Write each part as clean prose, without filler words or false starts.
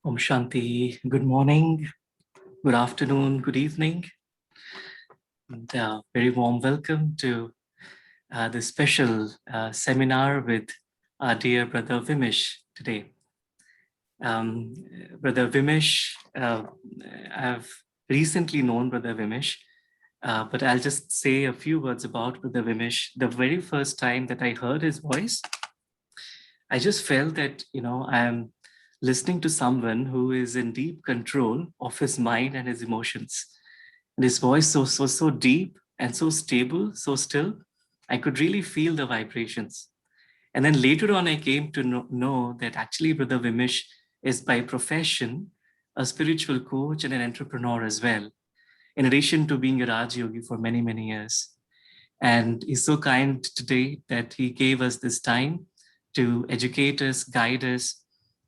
Om Shanti. Good morning, good afternoon, good evening, and very warm welcome to this special seminar with our dear brother Vimish today. Brother Vimish, I've recently known Brother Vimish, but I'll just say a few words about Brother Vimish. The very first time that I heard his voice, I just felt that, I am listening to someone who is in deep control of his mind and his emotions. And his voice so deep and so stable, so still, I could really feel the vibrations. And then later on, I came to know that actually Brother Vimish is by profession a spiritual coach and an entrepreneur as well, in addition to being a Raj Yogi for many, many years. And he's so kind today that he gave us this time to educate us, guide us.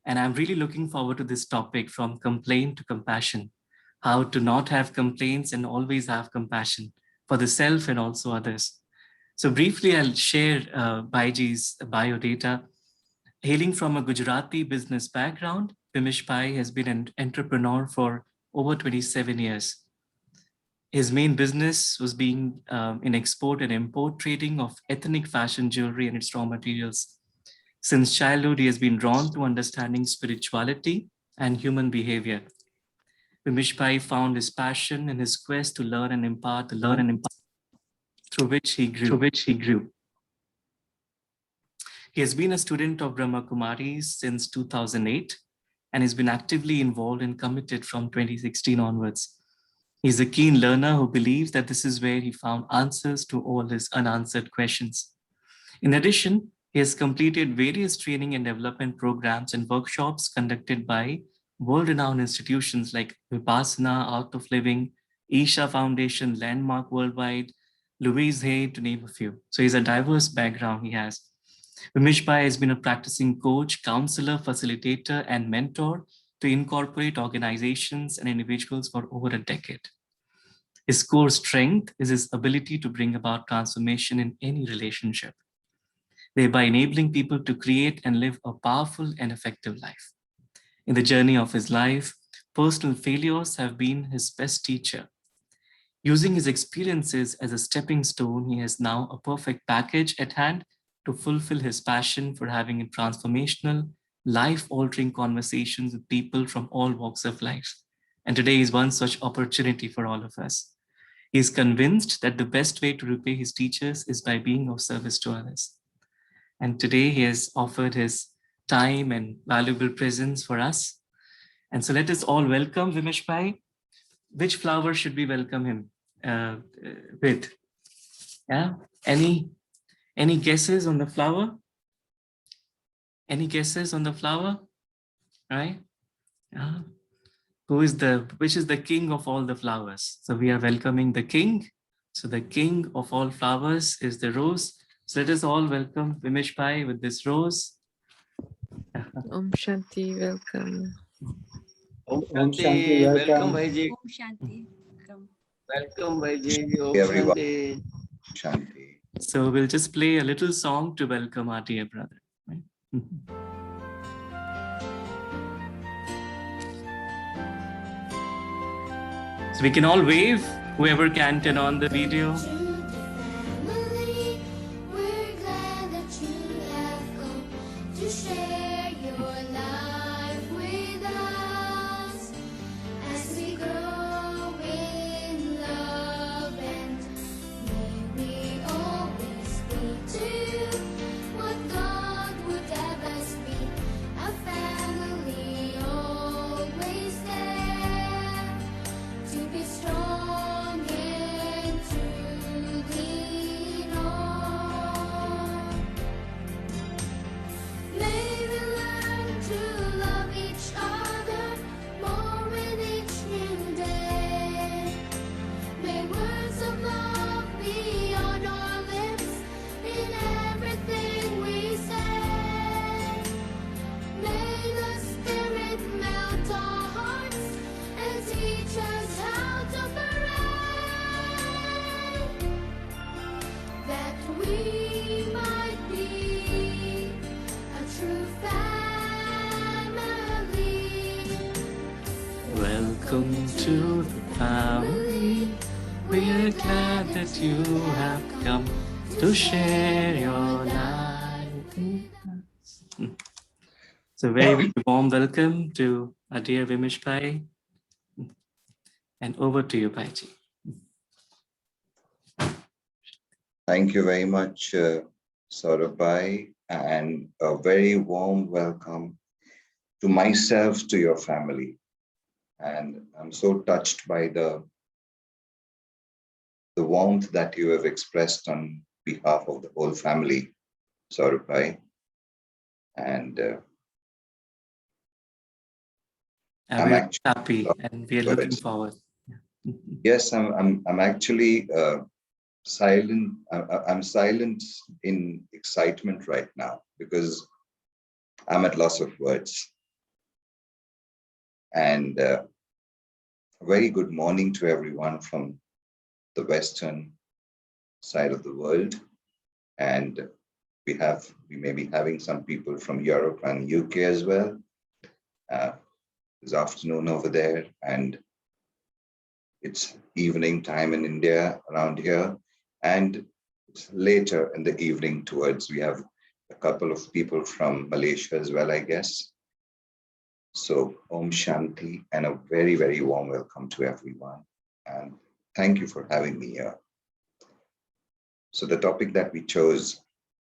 And I'm really looking forward to this topic, from complaint to compassion, how to not have complaints and always have compassion for the self and also others. So briefly, I'll share Baiji's biodata. Hailing from a Gujarati business background, Vimish Pai has been an entrepreneur for over 27 years. His main business was being in export and import trading of ethnic fashion jewelry and its raw materials. Since childhood, he has been drawn to understanding spirituality and human behavior. Vimish Pai found his passion in his quest to learn and impart, through which he grew. He has been a student of Brahma Kumaris since 2008 and has been actively involved and committed from 2016 onwards. He's a keen learner who believes that this is where he found answers to all his unanswered questions. In addition, he has completed various training and development programs and workshops conducted by world-renowned institutions like Vipassana, Art of Living, Isha Foundation, Landmark Worldwide, Louise Hay, to name a few. So he's a diverse background he has. Vimish Pai has been a practicing coach, counselor, facilitator, and mentor to incorporate organizations and individuals for over a decade. His core strength is his ability to bring about transformation in any relationship, thereby enabling people to create and live a powerful and effective life. In the journey of his life, personal failures have been his best teacher. Using his experiences as a stepping stone, he has now a perfect package at hand to fulfill his passion for having transformational, life-altering conversations with people from all walks of life. And today is one such opportunity for all of us. He is convinced that the best way to repay his teachers is by being of service to others. And today he has offered his time and valuable presence for us. And so let us all welcome Vimish Pai. Which flower should we welcome him with? Yeah, any guesses on the flower? Any guesses on the flower? Right? Yeah. Which is the king of all the flowers? So we are welcoming the king. So the king of all flowers is the rose. So let us all welcome Vimish Pai with this rose. Om Shanti, welcome. Om Shanti, welcome. Om Shanti, welcome. Welcome, Vaiji. Om Everyone. Shanti. Shanti. So we'll just play a little song to welcome our dear brother. Right? So we can all wave, whoever can turn on the video. We're glad that you have come to share your life with us as we grow in love, and may we always be to what God would have us be, a family always there to be strong and true. welcome to the family. We're glad that you have come to share your life with us. So very, very warm welcome to our dear Vimish Bhai. And over to you, Bhaiji. Thank you very much, Saurabh Bhai, and a very warm welcome to myself, to your family. And I'm so touched by the warmth that you have expressed on behalf of the whole family, Saurabh Bhai. And I'm actually happy, and we are looking forward. Yes, I'm actually silent. I'm silent in excitement right now because I'm at loss of words. And a very good morning to everyone from the Western side of the world. And we may be having some people from Europe and UK as well. It's afternoon over there, and it's evening time in India around here. And it's later in the evening towards, we have a couple of people from Malaysia as well, I guess. So Om Shanti, and a very, very warm welcome to everyone. And thank you for having me here. So the topic that we chose,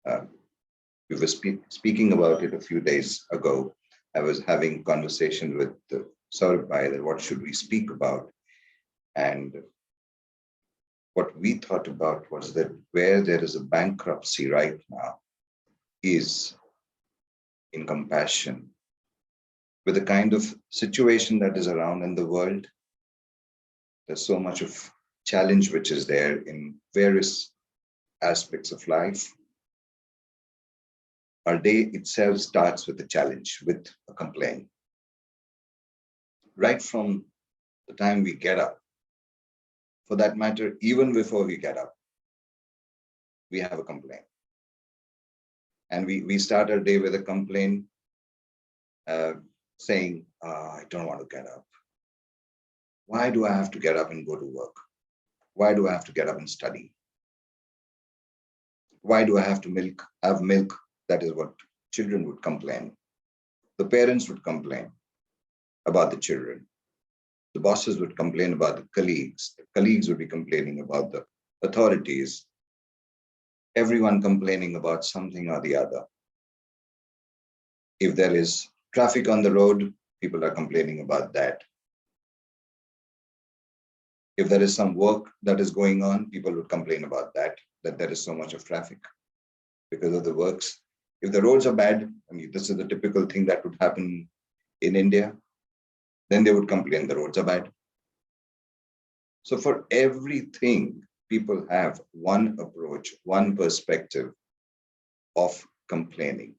we were speaking about it a few days ago. I was having conversation with Saurabh Bhai that what should we speak about? And what we thought about was that where there is a bankruptcy right now is in compassion with the kind of situation that is around in the world. There's so much of challenge which is there in various aspects of life. Our day itself starts with a challenge, with a complaint. Right from the time we get up, for that matter, even before we get up, we have a complaint. And we start our day with a complaint saying, I don't want to get up. Why do I have to get up and go to work? Why do I have to get up and study? Why do I have to have milk? That is what children would complain. The parents would complain about the children. The bosses would complain about the colleagues. The colleagues would be complaining about the authorities. Everyone complaining about something or the other. If there is traffic on the road, people are complaining about that. If there is some work that is going on, people would complain about that there is so much of traffic because of the works. If the roads are bad, I mean, this is the typical thing that would happen in India, then they would complain the roads are bad. So for everything, people have one approach, one perspective of complaining.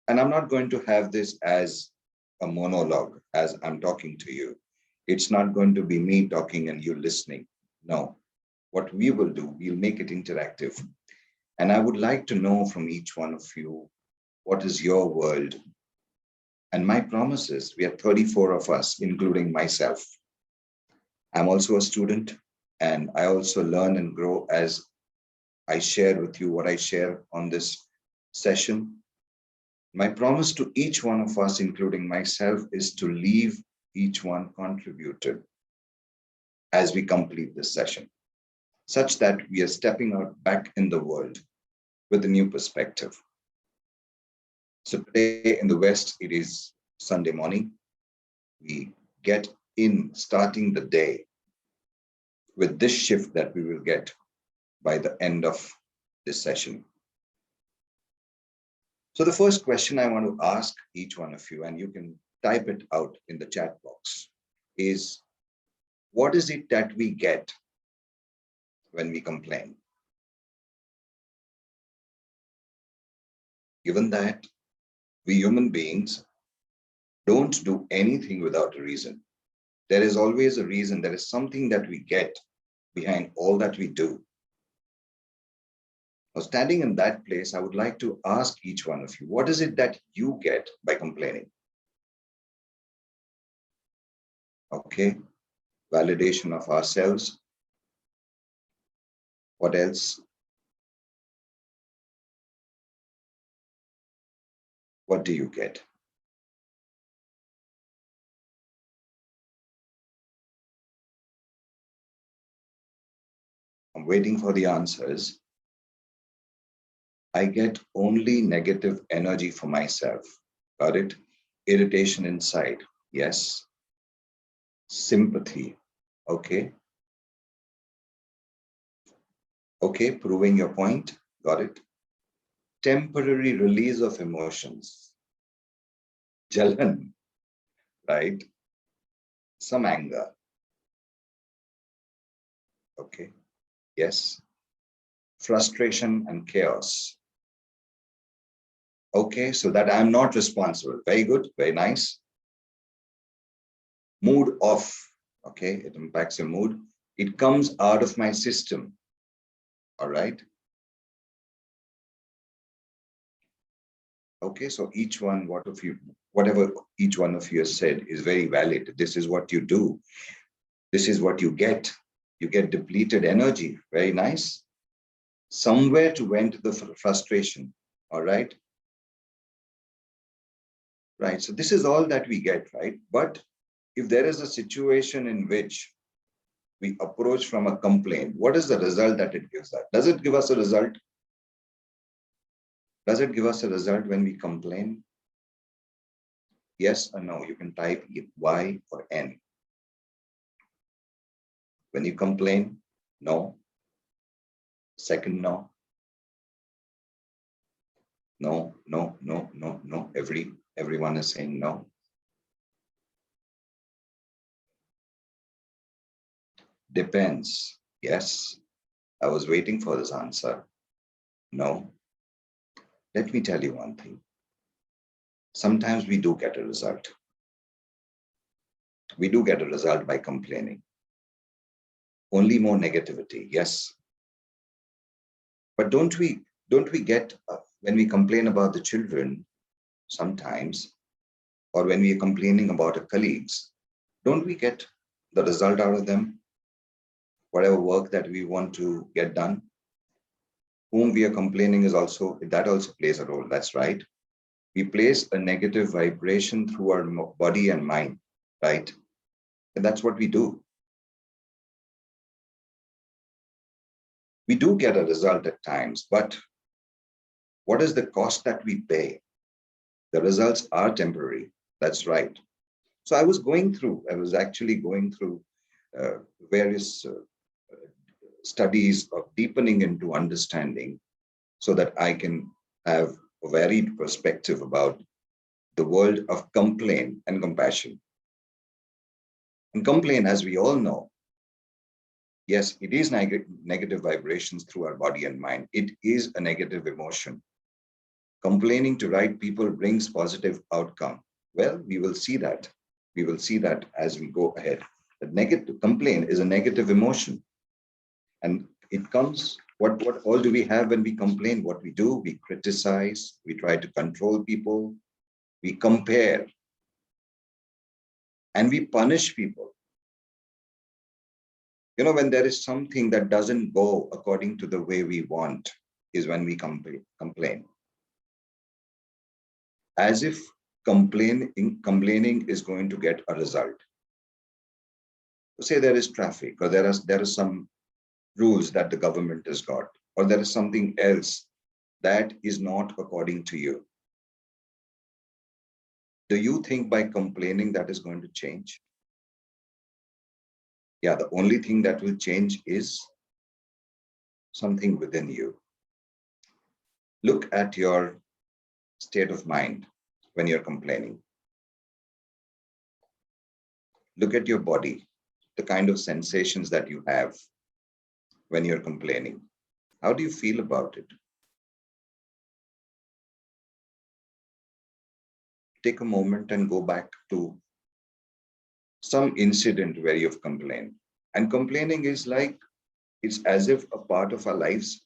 And I'm not going to have this as a monologue as I'm talking to you. It's not going to be me talking and you listening. No, what we will do, we'll make it interactive. And I would like to know from each one of you, what is your world? And my promise is, we are 34 of us, including myself. I'm also a student, and I also learn and grow as I share with you what I share on this session. My promise to each one of us, including myself, is to leave each one contributed as we complete this session, such that we are stepping out back in the world with a new perspective. So today in the West, it is Sunday morning. We get in starting the day with this shift that we will get by the end of this session. So the first question I want to ask each one of you, and you can type it out in the chat box, is what is it that we get when we complain? Given that we human beings don't do anything without a reason. There is always a reason. There is something that we get behind all that we do. Now, standing in that place, I would like to ask each one of you, what is it that you get by complaining? Okay, validation of ourselves. What else? What do you get? I'm waiting for the answers. I get only negative energy for myself. Got it? Irritation inside. Yes. Sympathy. Okay. Okay, proving your point. Got it? Temporary release of emotions. Jalan, right? Some anger. Okay. Yes. Frustration and chaos. Okay, so that I'm not responsible. Very good, very nice. Mood off. Okay, it impacts your mood. It comes out of my system. All right. Okay, so each one, whatever each one of you has said is very valid. This is what you do. This is what you get. You get depleted energy. Very nice. Somewhere to vent the frustration. All right. Right. So this is all that we get, right? But if there is a situation in which we approach from a complaint, what is the result that it gives us? Does it give us a result? Does it give us a result when we complain? Yes or no? You can type Y or N. When you complain, no. Second, no. No, no, no, no, no. Everyone is saying no. Depends. Yes. I was waiting for this answer. No. Let me tell you one thing. Sometimes we do get a result. We do get a result by complaining. Only more negativity, yes. But don't we get, when we complain about the children, sometimes, or when we are complaining about our colleagues, don't we get the result out of them? Whatever work that we want to get done, whom we are complaining is also, that also plays a role, that's right. We place a negative vibration through our body and mind, right? And that's what we do. We do get a result at times, but what is the cost that we pay? The results are temporary, that's right. So I was actually going through various studies of deepening into understanding so that I can have a varied perspective about the world of complaint and compassion. And complaint, as we all know, yes, it is negative vibrations through our body and mind. It is a negative emotion. Complaining to right people brings positive outcome. Well, we will see that. We will see that as we go ahead. But negative complaint is a negative emotion. And it comes, what all do we have when we complain? What we do, we criticize, we try to control people, we compare, and we punish people. You know, when there is something that doesn't go according to the way we want, is when we complain. As if complaining is going to get a result. Say there is traffic, or there are some rules that the government has got, or there is something else that is not according to you. Do you think by complaining that is going to change? Yeah, the only thing that will change is something within you. Look at your state of mind when you're complaining. Look at your body, the kind of sensations that you have when you're complaining. How do you feel about it? Take a moment and go back to some incident where you've complained. And complaining is like, it's as if a part of our lives.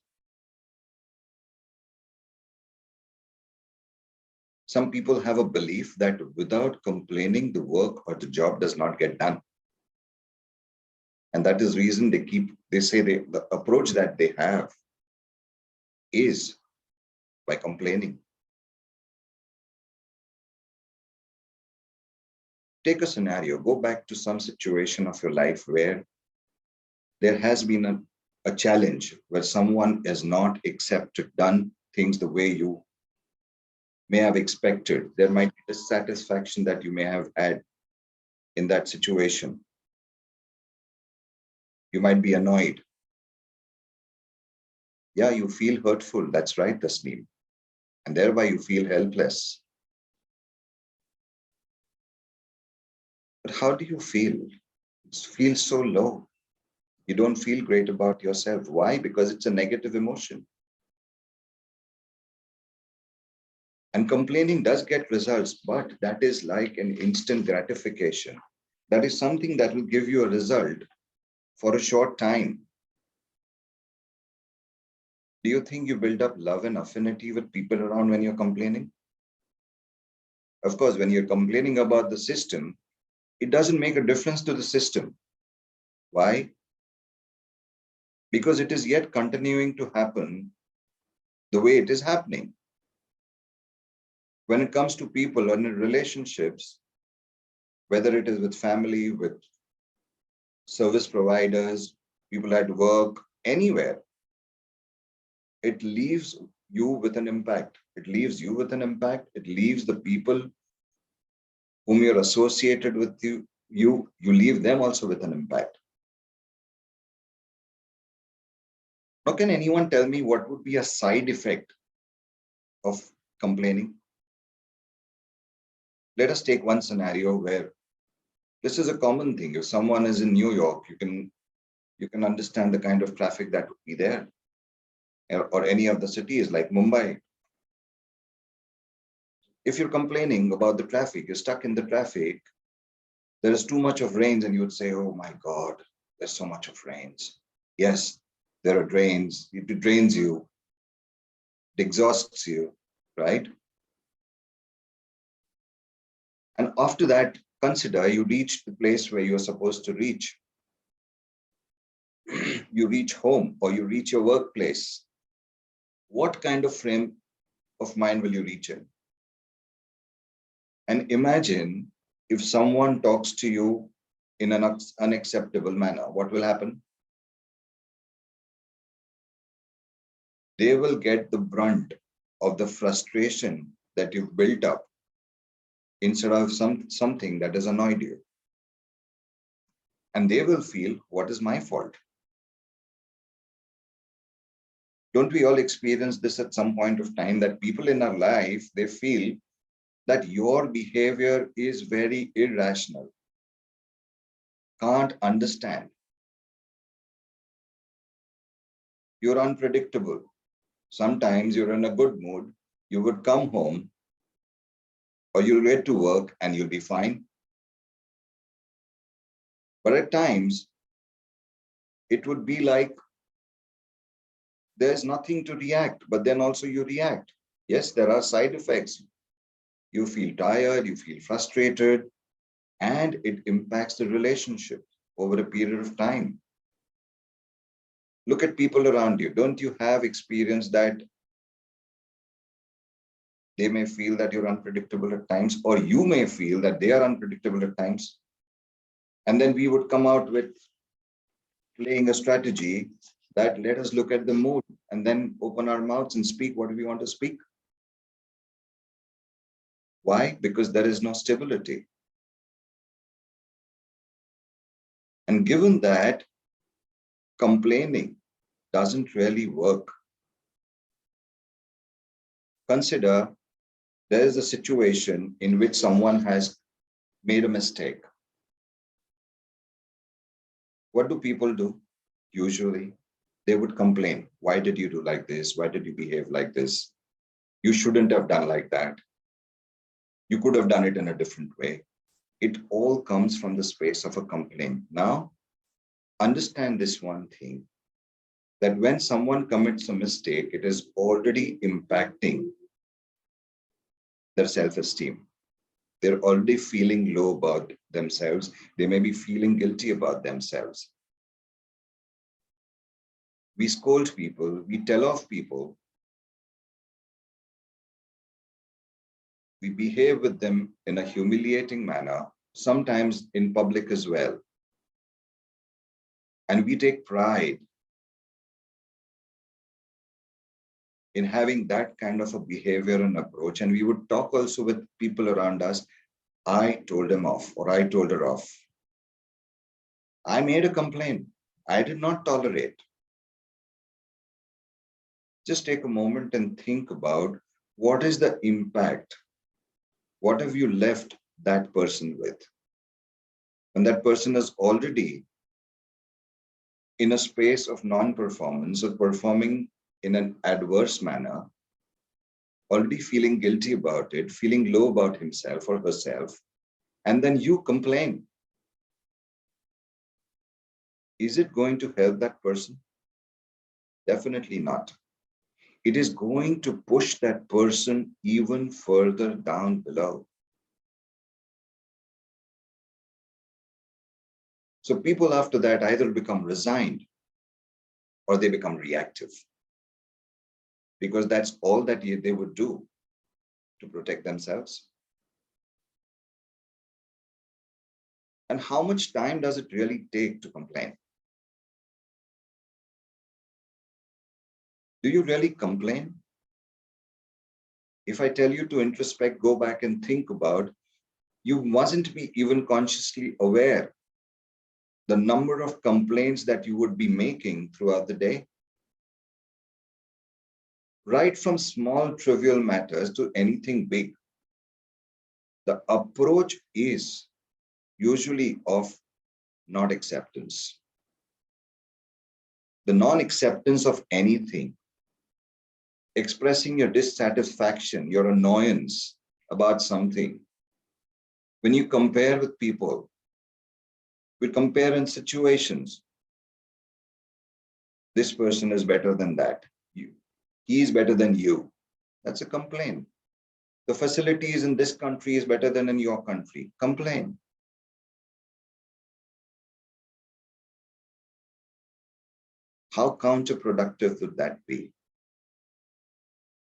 Some people have a belief that without complaining, the work or the job does not get done. And that is reason they say the approach that they have is by complaining. Take a scenario, go back to some situation of your life where there has been a challenge, where someone has not done things the way you may have expected. There might be dissatisfaction that you may have had in that situation. You might be annoyed. Yeah, you feel hurtful. That's right, Tasneem. And thereby you feel helpless. But how do you feel? You feel so low. You don't feel great about yourself. Why? Because it's a negative emotion. And complaining does get results, but that is like an instant gratification. That is something that will give you a result for a short time. Do you think you build up love and affinity with people around when you're complaining? Of course, when you're complaining about the system, it doesn't make a difference to the system. Why? Because it is yet continuing to happen the way it is happening. When it comes to people and in relationships, whether it is with family, with service providers, people at work, anywhere, it leaves you with an impact. It leaves you with an impact. It leaves the people whom you're associated with you leave them also with an impact. Now, can anyone tell me what would be a side effect of complaining? Let us take one scenario where this is a common thing. If someone is in New York, you can understand the kind of traffic that would be there, or any of the cities like Mumbai. If you're complaining about the traffic, you're stuck in the traffic, there is too much of rains, and you would say, oh my God, there's so much of rains. Yes, there are drains, it drains you, it exhausts you, right? And after that, consider you reach the place where you're supposed to reach. You reach home or you reach your workplace. What kind of frame of mind will you reach in? And imagine if someone talks to you in an unacceptable manner, what will happen? They will get the brunt of the frustration that you've built up instead of something that has annoyed you. And they will feel, what is my fault? Don't we all experience this at some point of time, that people in our life, they feel that your behavior is very irrational, can't understand. You're unpredictable. Sometimes you're in a good mood, you would come home or you'll get to work and you'll be fine. But at times, it would be like there's nothing to react, but then also you react. Yes, there are side effects. You feel tired, you feel frustrated, and it impacts the relationship over a period of time. Look at people around you. Don't you have experienced that they may feel that you're unpredictable at times, or you may feel that they are unpredictable at times? And then we would come out with playing a strategy that let us look at the mood and then open our mouths and speak what we want to speak. Why? Because there is no stability. And given that complaining doesn't really work, consider there is a situation in which someone has made a mistake. What do people do? Usually, they would complain. Why did you do like this? Why did you behave like this? You shouldn't have done like that. You could have done it in a different way. It all comes from the space of a complaint. Now, understand this one thing, that when someone commits a mistake, it is already impacting their self-esteem. They're already feeling low about themselves. They may be feeling guilty about themselves. we scold people, we tell off people, we behave with them in a humiliating manner, sometimes in public as well. And we take pride in having that kind of a behavior and approach. And we would talk also with people around us. I told him off, or I told her off. I made a complaint. I did not tolerate. Just take a moment and think about what is the impact? What have you left that person with? And that person is already in a space of non-performance or performing in an adverse manner, already feeling guilty about it, feeling low about himself or herself, and then you complain. Is it going to help that person? Definitely not. It is going to push that person even further down below. So people after that either become resigned or they become reactive, because that's all that they would do to protect themselves. And how much time does it really take to complain? Do you really complain? If I tell you to introspect, go back and think about, you mustn't be even consciously aware the number of complaints that you would be making throughout the day. Right from small trivial matters to anything big. The approach is usually of not acceptance. The non-acceptance of anything. Expressing your dissatisfaction, your annoyance about something. When you compare with people, we compare in situations. This person is better than that. He is better than you. That's a complaint. The facilities in this country is better than in your country. Complain. How counterproductive would that be?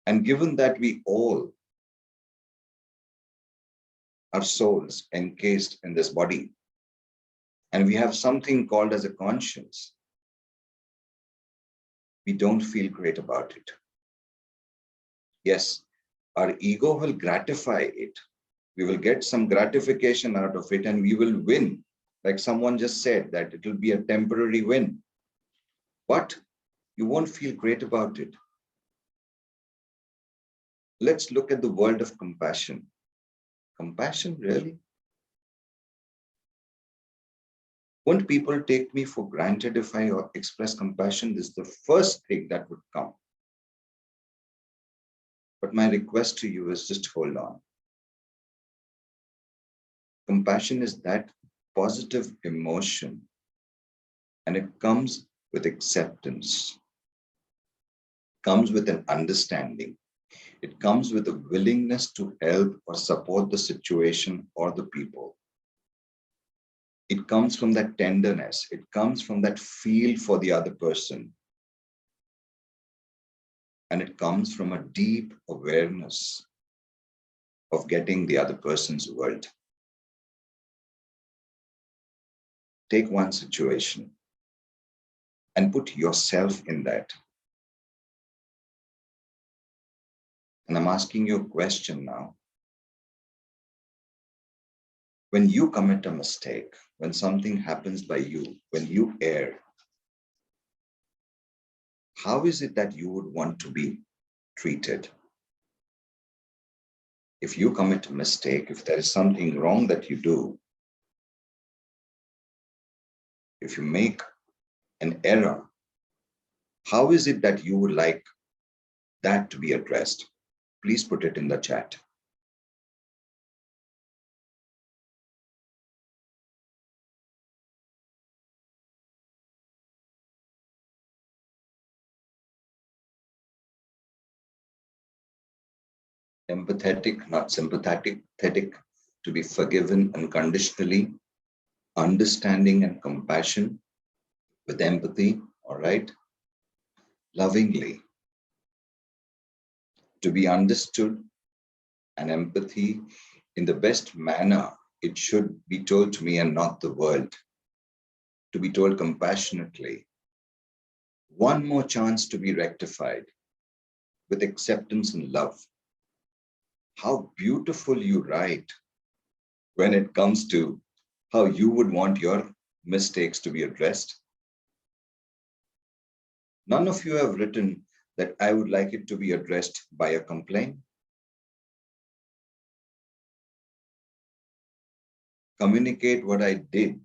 And given that we all are souls encased in this body, and we have something called as a conscience, we don't feel great about it. Yes, our ego will gratify it. We will get some gratification out of it and we will win. Like someone just said, that it will be a temporary win. But you won't feel great about it. Let's look at the world of compassion. Compassion, really? Won't people take me for granted if I express compassion? This is the first thing that would come. But my request to you is just hold on. Compassion is that positive emotion, and it comes with acceptance, comes with an understanding. It comes with a willingness to help or support the situation or the people. It comes from that tenderness. It comes from that feel for the other person. And it comes from a deep awareness of getting the other person's world. Take one situation and put yourself in that. And I'm asking you a question now. When you commit a mistake, when something happens by you, when you err, how is it that you would want to be treated? If you commit a mistake, if there is something wrong that you do, if you make an error, how is it that you would like that to be addressed? Please put it in the chat. Empathetic, not sympathetic, to be forgiven unconditionally, understanding and compassion with empathy, all right? lovingly, to be understood, and empathy in the best manner it should be told to me and not the world, to be told compassionately. One more chance to be rectified with acceptance and love. How beautiful you write when it comes to how you would want your mistakes to be addressed. None of you have written that I would like it to be addressed by a complaint. Communicate what I did.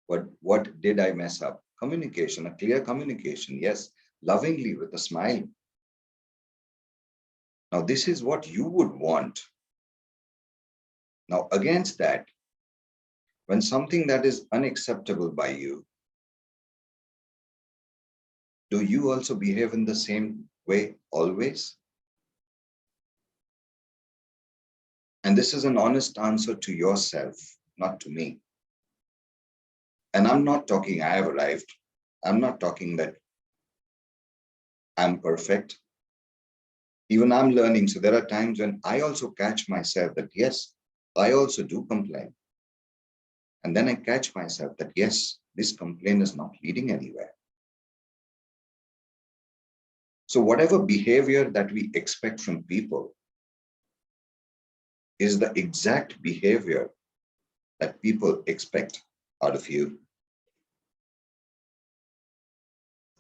What did I mess up? Communication, a clear communication, yes, lovingly with a smile. Now, this is what you would want. Now, against that, when something that is unacceptable by you, do you also behave in the same way always? And this is an honest answer to yourself, not to me. And I'm not talking I have arrived. I'm not talking that I'm perfect. Even I'm learning. So there are times when I also catch myself that, yes, I also do complain. And then I catch myself that, yes, this complaint is not leading anywhere. So whatever behavior that we expect from people is the exact behavior that people expect out of you.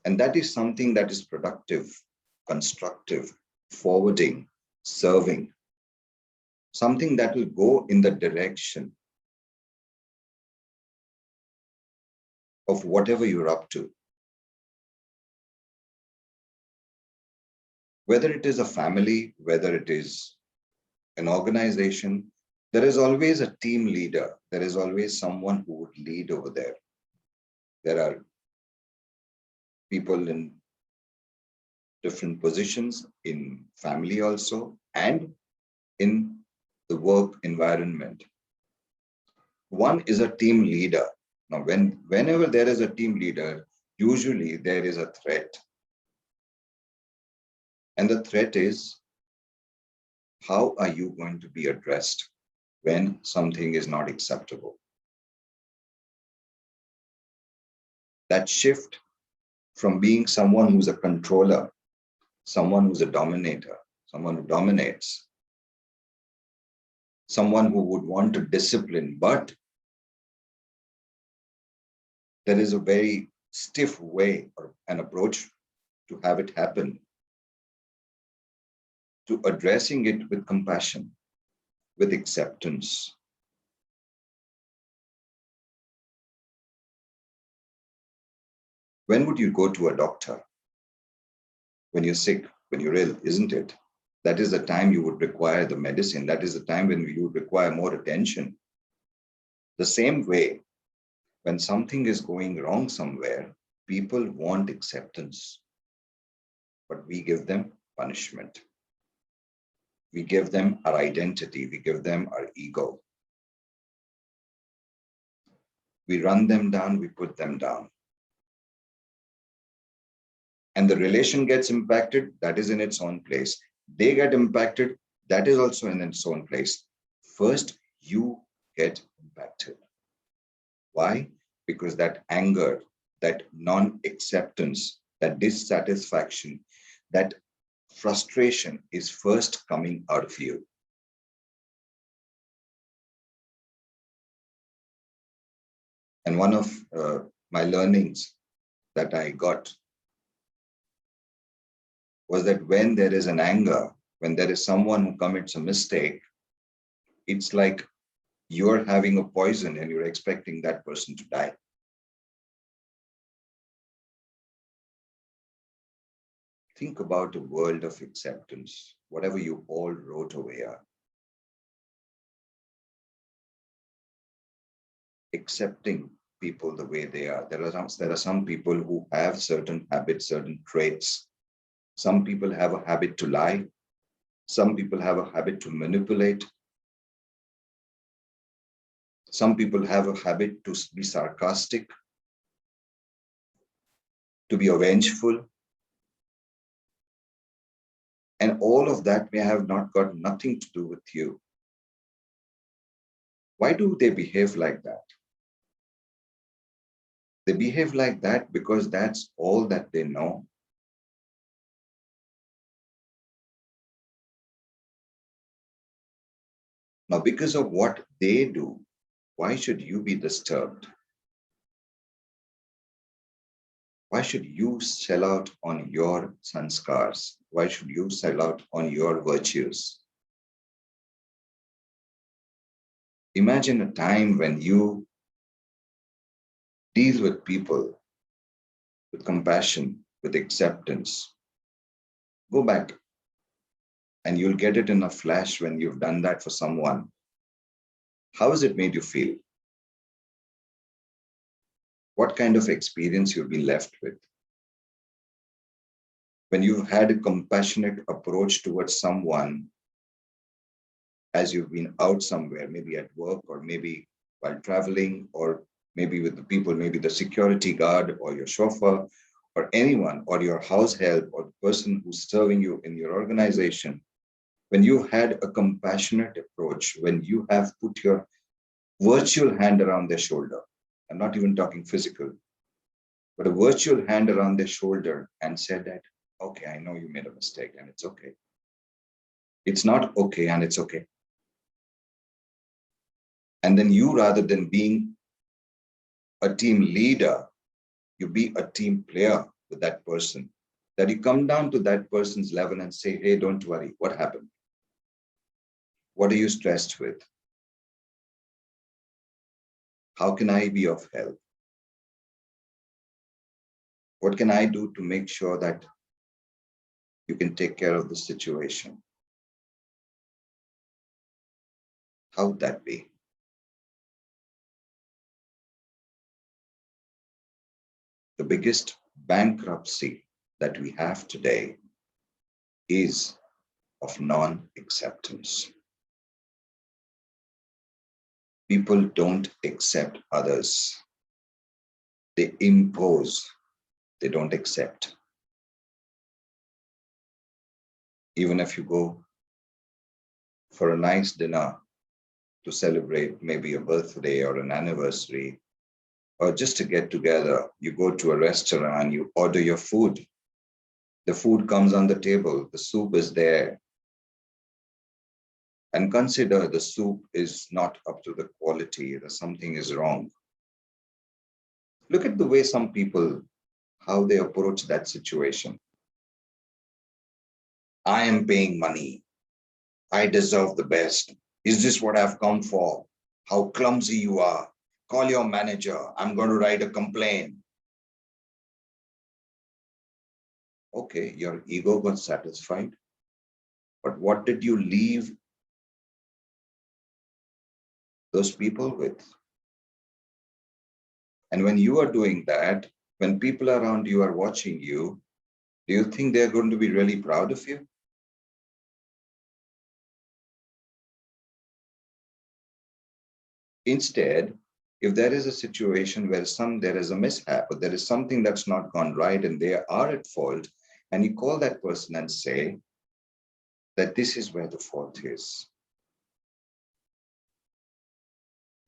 And that is something that is productive, constructive, forwarding, serving, something that will go in the direction of whatever you're up to. Whether it is a family, whether it is an organization, there is always a team leader. There is always someone who would lead over there. There are people in different positions in family also and in the work environment. One is a team leader. Now, whenever there is a team leader, usually there is a threat. And the threat is, how are you going to be addressed when something is not acceptable? That shift from being someone who's a controller, someone who's a dominator, someone who dominates, someone who would want to discipline, but there is a very stiff way or an approach to have it happen, to addressing it with compassion, with acceptance. When would you go to a doctor? When you're sick, when you're ill, isn't it? That is the time you would require the medicine. That is the time when you would require more attention. The same way, when something is going wrong somewhere, people want acceptance, but we give them punishment. We give them our identity. We give them our ego. We run them down, we put them down. And the relation gets impacted, that is in its own place. They get impacted, that is also in its own place. First, you get impacted. Why? Because that anger, that non-acceptance, that dissatisfaction, that frustration is first coming out of you. And one of my learnings that I got was that when there is an anger, when there is someone who commits a mistake, it's like you're having a poison and you're expecting that person to die. Think about a world of acceptance, whatever you all wrote over here. Accepting people the way they are. There are some people who have certain habits, certain traits. Some people have a habit to lie. Some people have a habit to manipulate. Some people have a habit to be sarcastic, to be vengeful. And all of that may have not got nothing to do with you. Why do they behave like that? They behave like that because that's all that they know. Now, because of what they do, why should you be disturbed? Why should you sell out on your sanskars? Why should you sell out on your virtues? Imagine a time when you deal with people with compassion, with acceptance. Go back and you'll get it in a flash when you've done that for someone. How has it made you feel? What kind of experience you'll be left with? When you've had a compassionate approach towards someone as you've been out somewhere, maybe at work or maybe while traveling or maybe with the people, maybe the security guard or your chauffeur or anyone or your house help or the person who's serving you in your organization, when you had a compassionate approach, when you have put your virtual hand around their shoulder, I'm not even talking physical, but a virtual hand around their shoulder and said that, okay, I know you made a mistake and it's okay. It's not okay and it's okay. And then you, rather than being a team leader, you be a team player with that person, that you come down to that person's level and say, hey, don't worry, what happened? What are you stressed with? How can I be of help? What can I do to make sure that you can take care of the situation? How would that be? The biggest bankruptcy that we have today is of non-acceptance. People don't accept others. They impose, they don't accept. Even if you go for a nice dinner to celebrate maybe a birthday or an anniversary, or just to get together, you go to a restaurant, you order your food. The food comes on the table, the soup is there. And consider the soup is not up to the quality, that something is wrong. Look at the way some people, how they approach that situation. I am paying money. I deserve the best. Is this what I've come for? How clumsy you are. Call your manager. I'm going to write a complaint. Okay, your ego got satisfied. But what did you leave those people with? And when you are doing that, when people around you are watching you, do you think they're going to be really proud of you? Instead, if there is a situation where there is a mishap or there is something that's not gone right and they are at fault, and you call that person and say that this is where the fault is.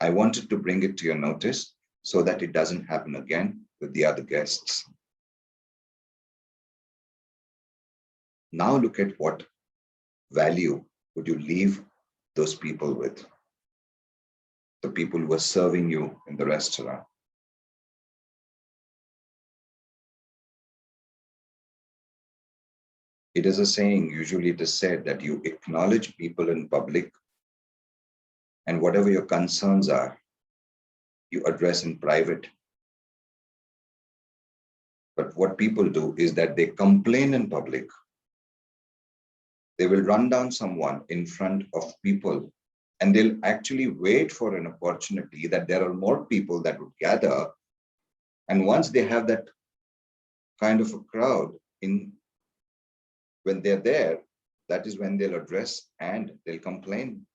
I wanted to bring it to your notice so that it doesn't happen again with the other guests. Now look at what value would you leave those people with, the people who are serving you in the restaurant. It is a saying, usually it is said that you acknowledge people in public and whatever your concerns are, you address in private. But what people do is that they complain in public. They will run down someone in front of people and they'll actually wait for an opportunity that there are more people that would gather. And once they have that kind of a crowd when they're there, that is when they'll address and they'll complain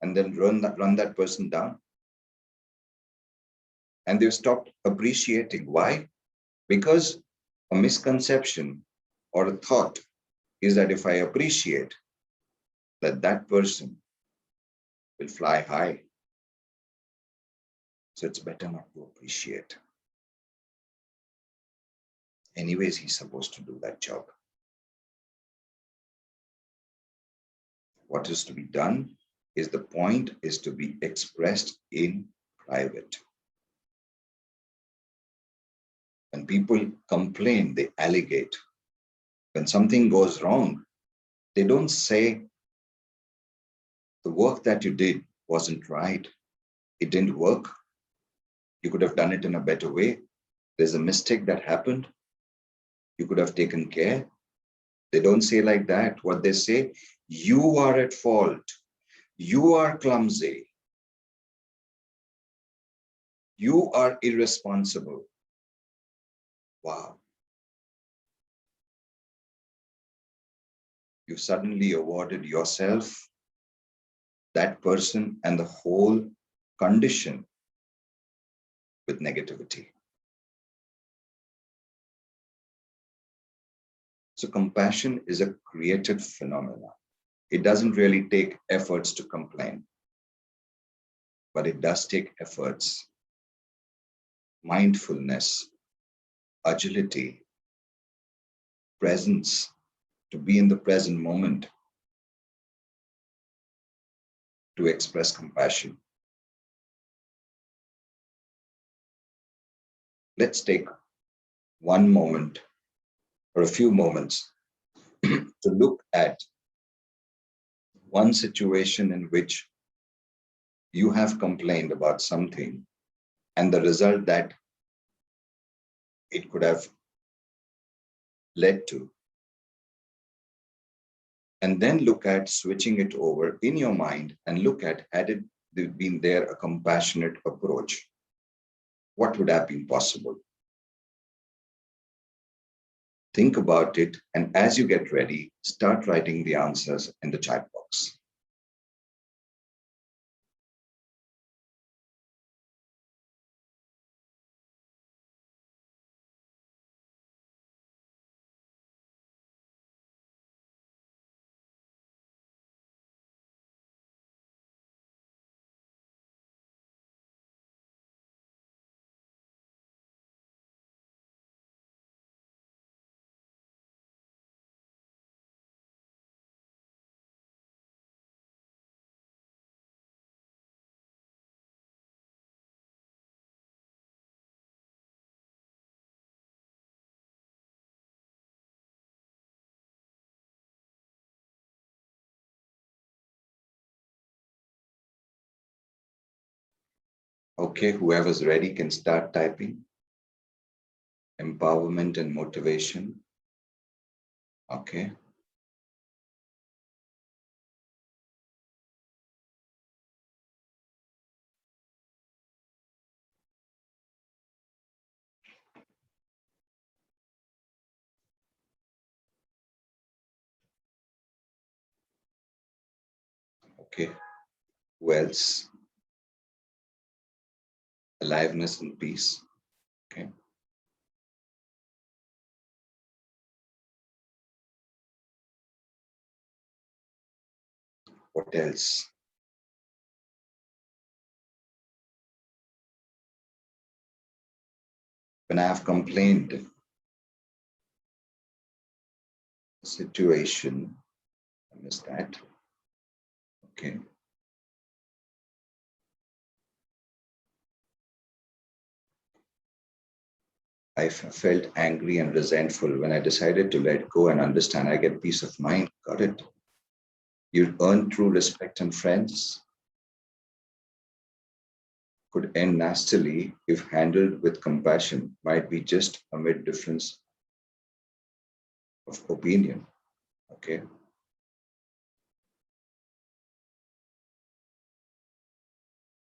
and then run that person down. And they've stopped appreciating. Why? Because a misconception or a thought is that if I appreciate that that person will fly high, so it's better not to appreciate. Anyways, he's supposed to do that job. What is to be done is the point is to be expressed in private. When people complain, they allegate. When something goes wrong, they don't say, the work that you did wasn't right. It didn't work. You could have done it in a better way. There's a mistake that happened. You could have taken care. They don't say like that. What they say, you are at fault. You are clumsy. You are irresponsible. Wow. You suddenly awarded yourself, that person, and the whole condition with negativity. So compassion is a created phenomenon. It doesn't really take efforts to complain, but it does take efforts, mindfulness, agility, presence, to be in the present moment, to express compassion. Let's take one moment or a few moments to look at one situation in which you have complained about something and the result that it could have led to. And then look at switching it over in your mind and look at, had it been there a compassionate approach, what would have been possible? Think about it, and as you get ready, start writing the answers in the chat box. Okay, whoever's ready can start typing. Empowerment and motivation. Okay. Okay. Who else? Aliveness and peace. Okay. What else? When I have complained, situation, I missed that. Okay. I felt angry and resentful. When I decided to let go and understand, I get peace of mind. Got it? You earn true respect and friends. Could end nastily if handled with compassion. Might be just amid difference of opinion. Okay.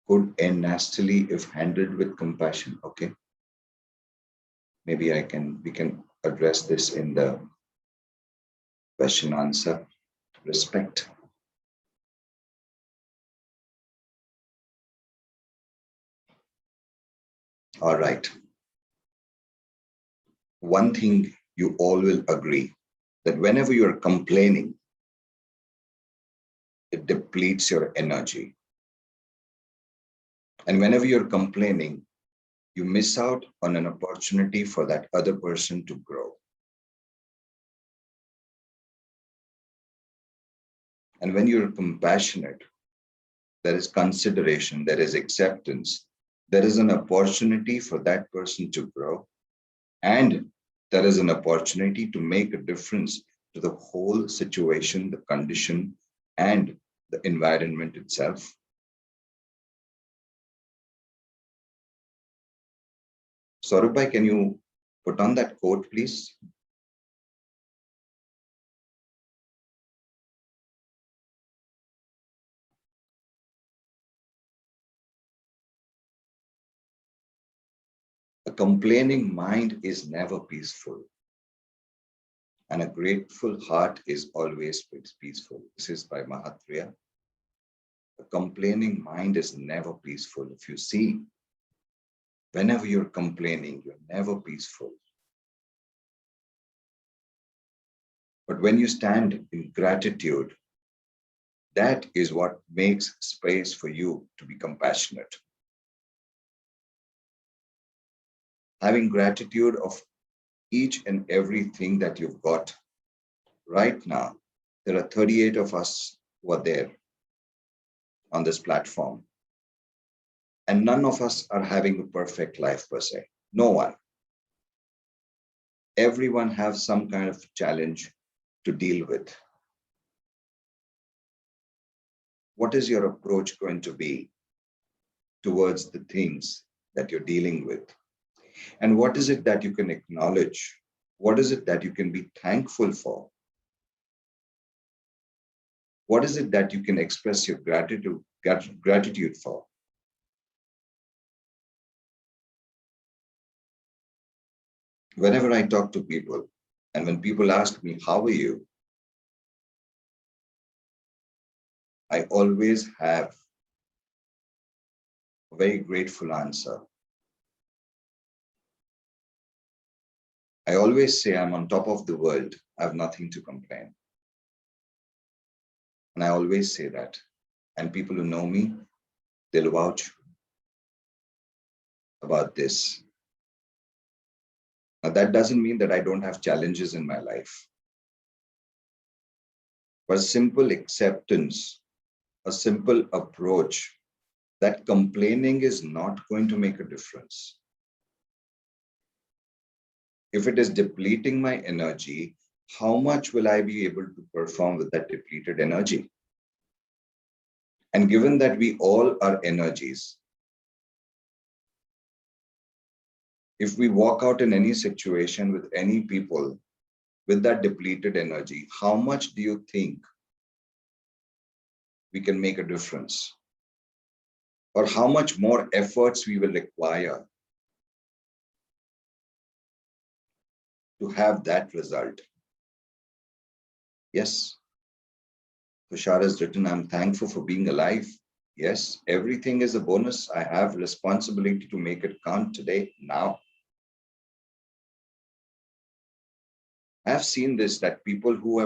Could end nastily if handled with compassion. Okay. Maybe we can address this in the question answer. Respect. All right. One thing you all will agree, that whenever you're complaining, it depletes your energy. And whenever you're complaining, you miss out on an opportunity for that other person to grow. And when you're compassionate, there is consideration, there is acceptance, there is an opportunity for that person to grow, and there is an opportunity to make a difference to the whole situation, the condition, and the environment itself. Saurabh, can you put on that quote, please? A complaining mind is never peaceful, and a grateful heart is always peaceful. This is by Mahatria. A complaining mind is never peaceful. If you see, whenever you're complaining, you're never peaceful. But when you stand in gratitude, that is what makes space for you to be compassionate. Having gratitude of each and everything that you've got. Right now, there are 38 of us who are there on this platform. And none of us are having a perfect life per se. No one. Everyone has some kind of challenge to deal with. What is your approach going to be towards the things that you're dealing with? And what is it that you can acknowledge? What is it that you can be thankful for? What is it that you can express your gratitude for? Whenever I talk to people, and when people ask me, how are you? I always have a very grateful answer. I always say I'm on top of the world. I have nothing to complain. And I always say that. And people who know me, they'll vouch about this. Now, that doesn't mean that I don't have challenges in my life. But simple acceptance, a simple approach, that complaining is not going to make a difference. If it is depleting my energy, how much will I be able to perform with that depleted energy? And given that we all are energies, if we walk out in any situation with any people with that depleted energy, how much do you think we can make a difference? Or how much more efforts we will require to have that result? Yes. Tushar has written, I'm thankful for being alive. Yes, everything is a bonus. I have responsibility to make it count today, now. I have seen this, that people who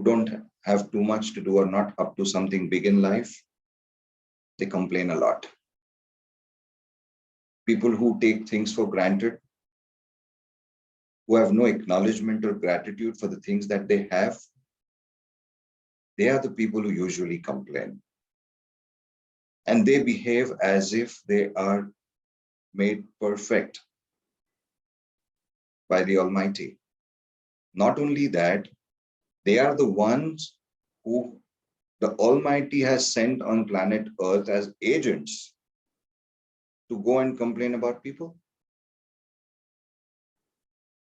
don't have too much to do or not up to something big in life, they complain a lot. People who take things for granted, who have no acknowledgement or gratitude for the things that they have, they are the people who usually complain. And they behave as if they are made perfect by the Almighty. Not only that, they are the ones who the Almighty has sent on planet Earth as agents to go and complain about people.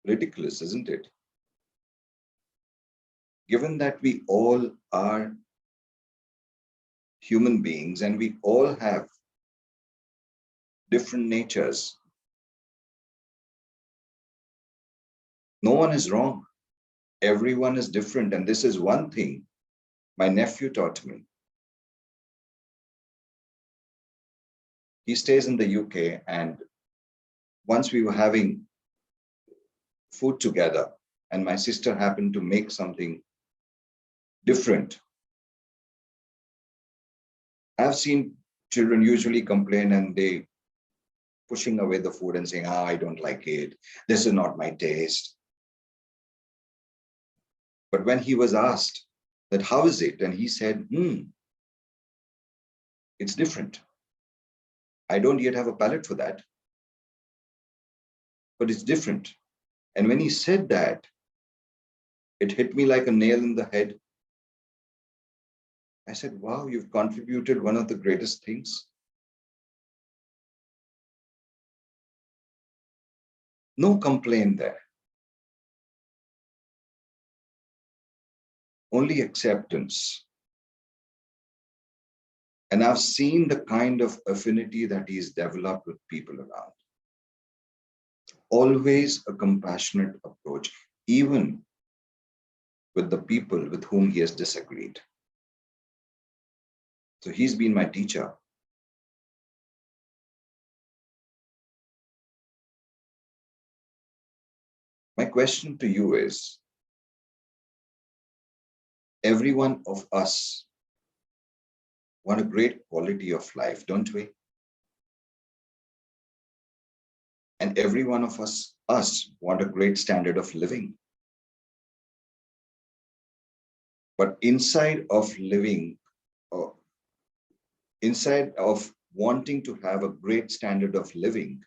Ridiculous, isn't it? Given that we all are human beings and we all have different natures, no one is wrong. Everyone is different. And this is one thing my nephew taught me. He stays in the UK, and once we were having food together, and my sister happened to make something different. I've seen children usually complain and they pushing away the food and saying, I don't like it. This is not my taste. But when he was asked that, how is it? And he said, it's different. I don't yet have a palate for that, but it's different. And when he said that, it hit me like a nail in the head. I said, wow, you've contributed one of the greatest things. No complaint there. Only acceptance. And I've seen the kind of affinity that he's developed with people around. Always a compassionate approach, even with the people with whom he has disagreed. So he's been my teacher. My question to you is, every one of us want a great quality of life, don't we? And every one of us want a great standard of living. But inside of living, inside of wanting to have a great standard of living,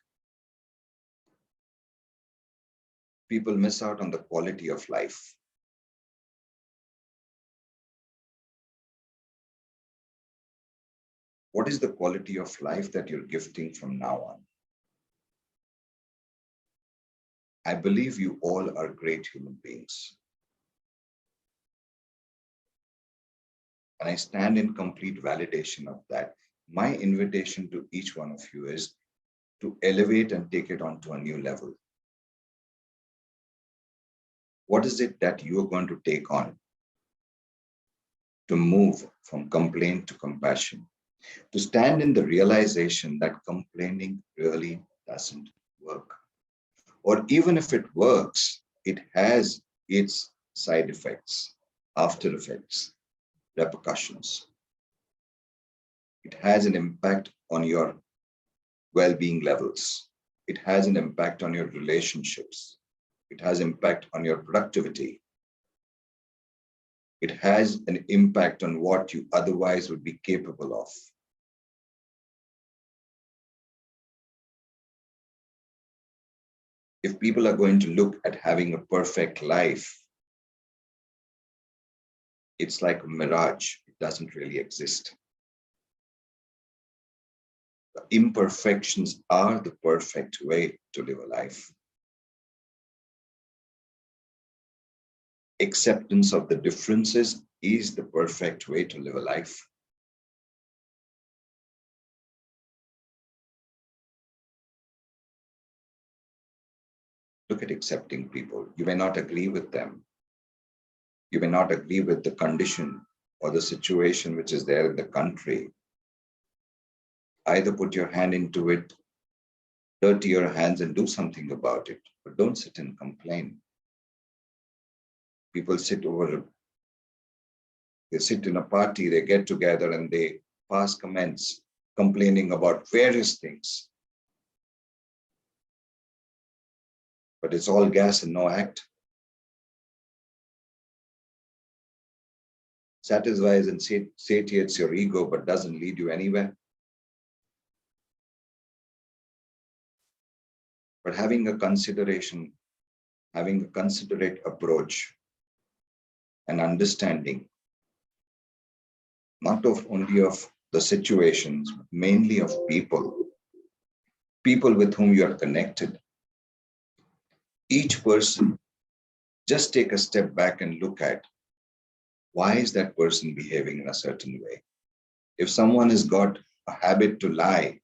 people miss out on the quality of life. What is the quality of life that you're gifting from now on? I believe you all are great human beings. And I stand in complete validation of that. My invitation to each one of you is to elevate and take it on to a new level. What is it that you are going to take on to move from complaint to compassion? To stand in the realization that complaining really doesn't work. Or even if it works, it has its side effects, after effects, repercussions. It has an impact on your well-being levels. It has an impact on your relationships. It has impact on your productivity. It has an impact on what you otherwise would be capable of. If people are going to look at having a perfect life, it's like a mirage. It doesn't really exist. The imperfections are the perfect way to live a life. Acceptance of the differences is the perfect way to live a life. Look at accepting people. You may not agree with them. You may not agree with the condition or the situation which is there in the country. Either put your hand into it, dirty your hands and do something about it, but don't sit and complain. People sit in a party, they get together and they pass comments complaining about various things. But it's all gas and no act. Satisfies and satiates your ego, but doesn't lead you anywhere. But having a consideration, having a considerate approach and understanding, not only of the situations, but mainly of people with whom you are connected. Each person, just take a step back and look at, why is that person behaving in a certain way? If someone has got a habit to lie,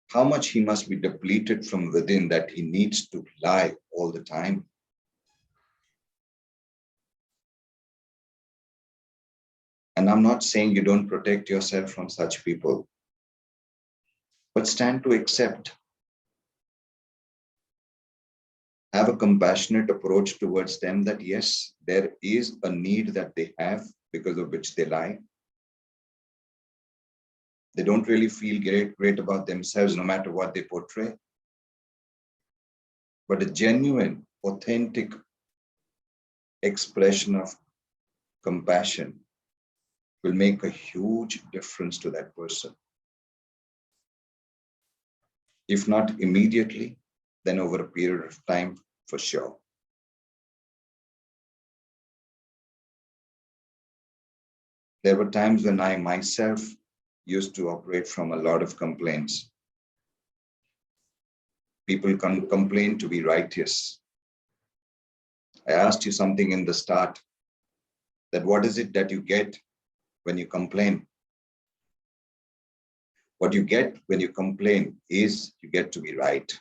how much he must be depleted from within that he needs to lie all the time. And I'm not saying you don't protect yourself from such people, but stand to accept. have a compassionate approach towards them that yes, there is a need that they have because of which they lie. They don't really feel great about themselves no matter what they portray. But a genuine, authentic expression of compassion will make a huge difference to that person. If not immediately, then over a period of time, for sure. There were times when I myself used to operate from a lot of complaints. People complain to be righteous. I asked you something in the start, that what is it that you get when you complain? What you get when you complain is you get to be right.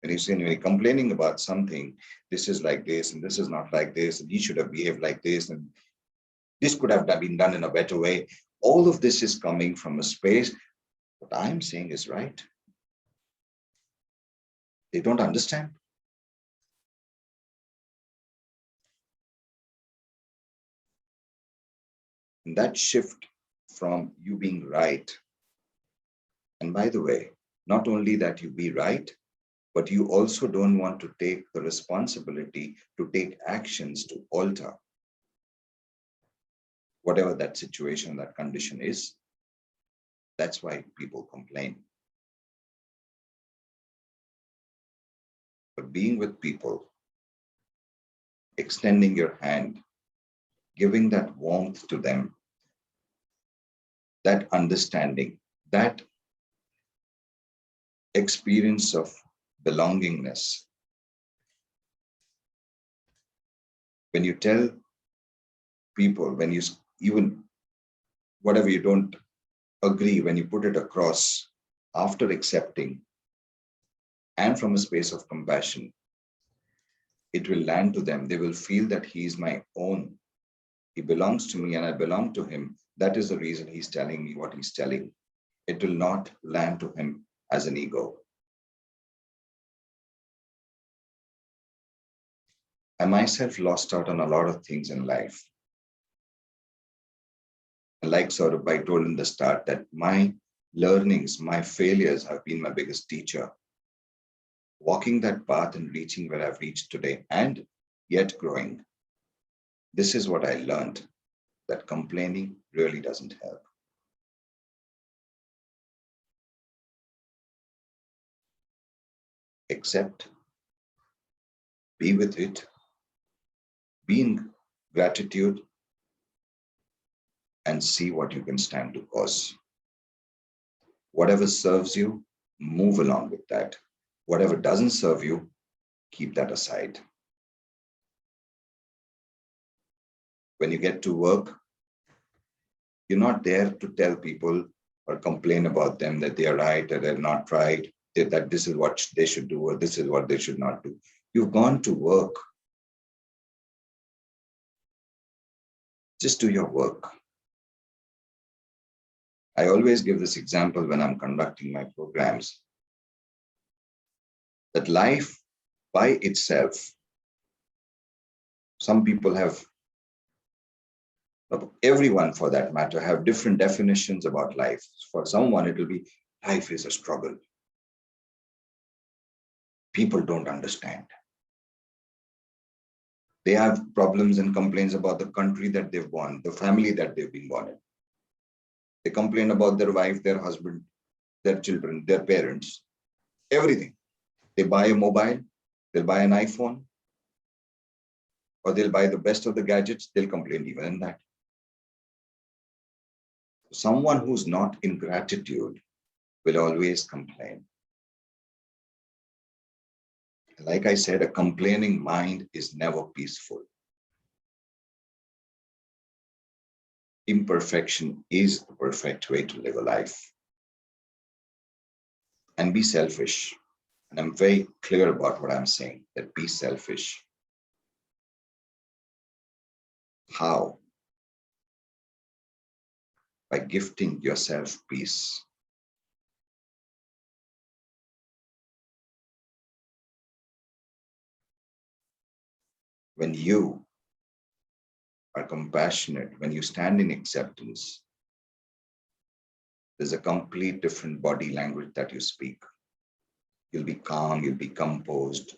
When you're complaining about something, this is like this, and this is not like this, and he should have behaved like this, and this could have been done in a better way. All of this is coming from a space, what I'm saying is right. They don't understand. And that shift from you being right, and by the way, not only that you be right, but you also don't want to take the responsibility to take actions to alter whatever that situation, that condition is. That's why people complain. But being with people, extending your hand, giving that warmth to them, that understanding, that experience of belongingness. When you tell people, when you even whatever you don't agree, when you put it across after accepting and from a space of compassion, it will land to them. They will feel that he is my own. He belongs to me and I belong to him. That is the reason he's telling me what he's telling. It will not land to him as an ego. I myself lost out on a lot of things in life. And like Saurabh told in the start, that my learnings, my failures have been my biggest teacher. Walking that path and reaching where I've reached today and yet growing. This is what I learned, that complaining really doesn't help. Accept, be with it, be in gratitude, and see what you can stand to cause. Whatever serves you, move along with that. Whatever doesn't serve you, keep that aside. When you get to work, you're not there to tell people or complain about them that they are right or they're not right, that this is what they should do or this is what they should not do. You've gone to work. Just do your work. I always give this example when I'm conducting my programs, that life by itself, some people have, everyone for that matter, have different definitions about life. For someone, it will be, life is a struggle. People don't understand. They have problems and complaints about the country that they've born, the family that they've been born in. They complain about their wife, their husband, their children, their parents, everything. They buy a mobile, they'll buy an iPhone, or they'll buy the best of the gadgets, they'll complain even in that. Someone who's not in gratitude will always complain. Like I said, a complaining mind is never peaceful. Imperfection is the perfect way to live a life. And be selfish. And I'm very clear about what I'm saying, that be selfish. How? By gifting yourself peace. when you are compassionate, when you stand in acceptance, there's a complete different body language that you speak. You'll be calm, you'll be composed,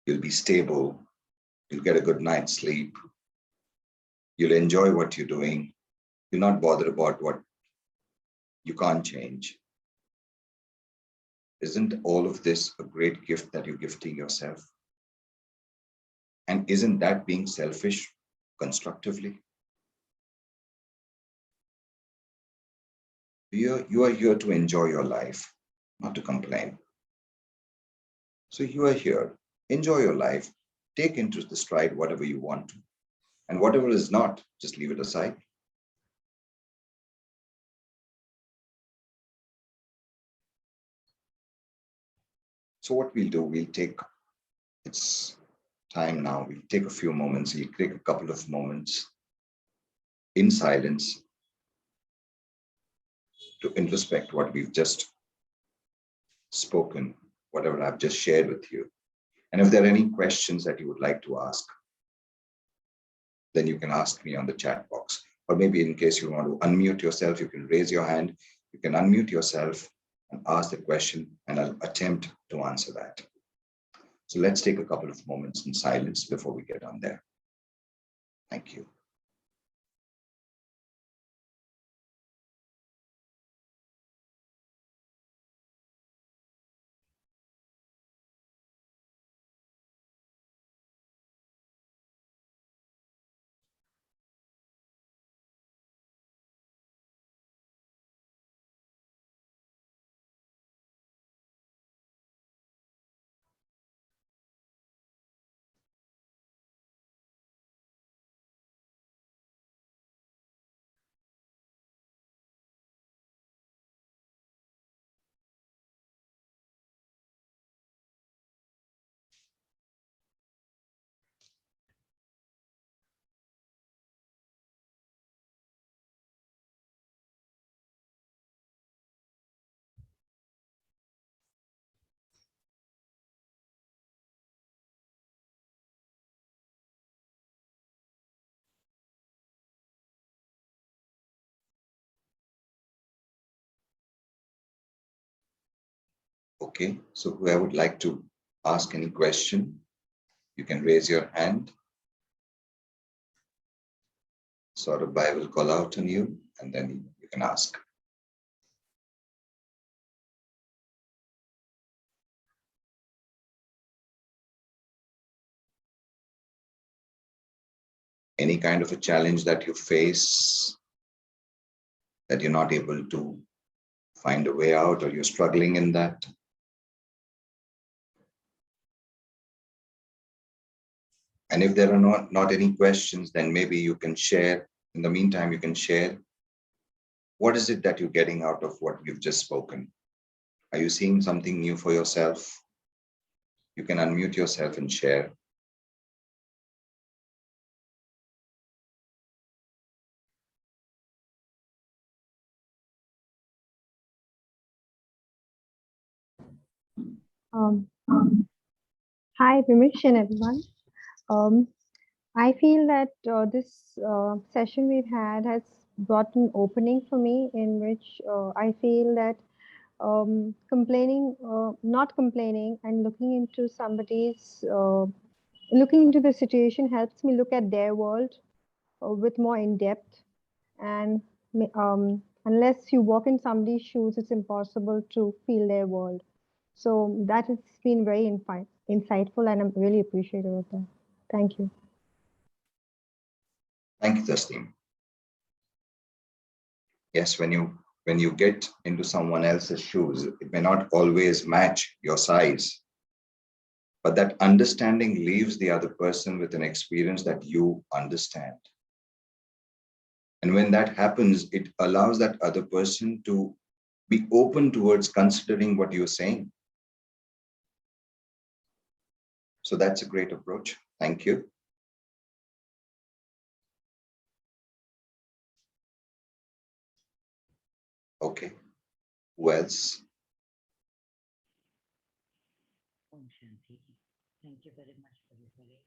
you'll be stable, you'll get a good night's sleep, you'll enjoy what you're doing, you're not bothered about what you can't change. Isn't all of this a great gift that you're gifting yourself? And isn't that being selfish constructively? You are here to enjoy your life, not to complain. So you are here, enjoy your life, take into the stride whatever you want to, and whatever is not, just leave it aside. So what we'll do, we'll take, it's time now, we'll take a few moments, we'll take a couple of moments in silence to introspect what we've just spoken, whatever I've just shared with you. And if there are any questions that you would like to ask, then you can ask me on the chat box. Or maybe in case you want to unmute yourself, you can raise your hand, you can unmute yourself and ask the question, and I'll attempt to answer that. So let's take a couple of moments in silence before we get on there. Thank you. Okay, so whoever would like to ask any question, you can raise your hand. Sort of I will call out on you, and then you can ask. Any kind of a challenge that you face, that you're not able to find a way out, or you're struggling in that. And if there are not any questions, then maybe you can share. In the meantime, you can share. What is it that you're getting out of what you've just spoken? Are you seeing something new for yourself? You can unmute yourself and share. Hi, Vimish and everyone. I feel that this session we've had has brought an opening for me in which I feel that not complaining and looking into the situation helps me look at their world with more in depth. And unless you walk in somebody's shoes, it's impossible to feel their world. So that has been very insightful, and I'm really appreciative of that. Thank you. Thank you, Tasneem. Yes, when you get into someone else's shoes, it may not always match your size, but that understanding leaves the other person with an experience that you understand. And when that happens, it allows that other person to be open towards considering what you're saying. So that's a great approach. Thank you. Okay. Who else? Om Shanti. Thank you very much for this very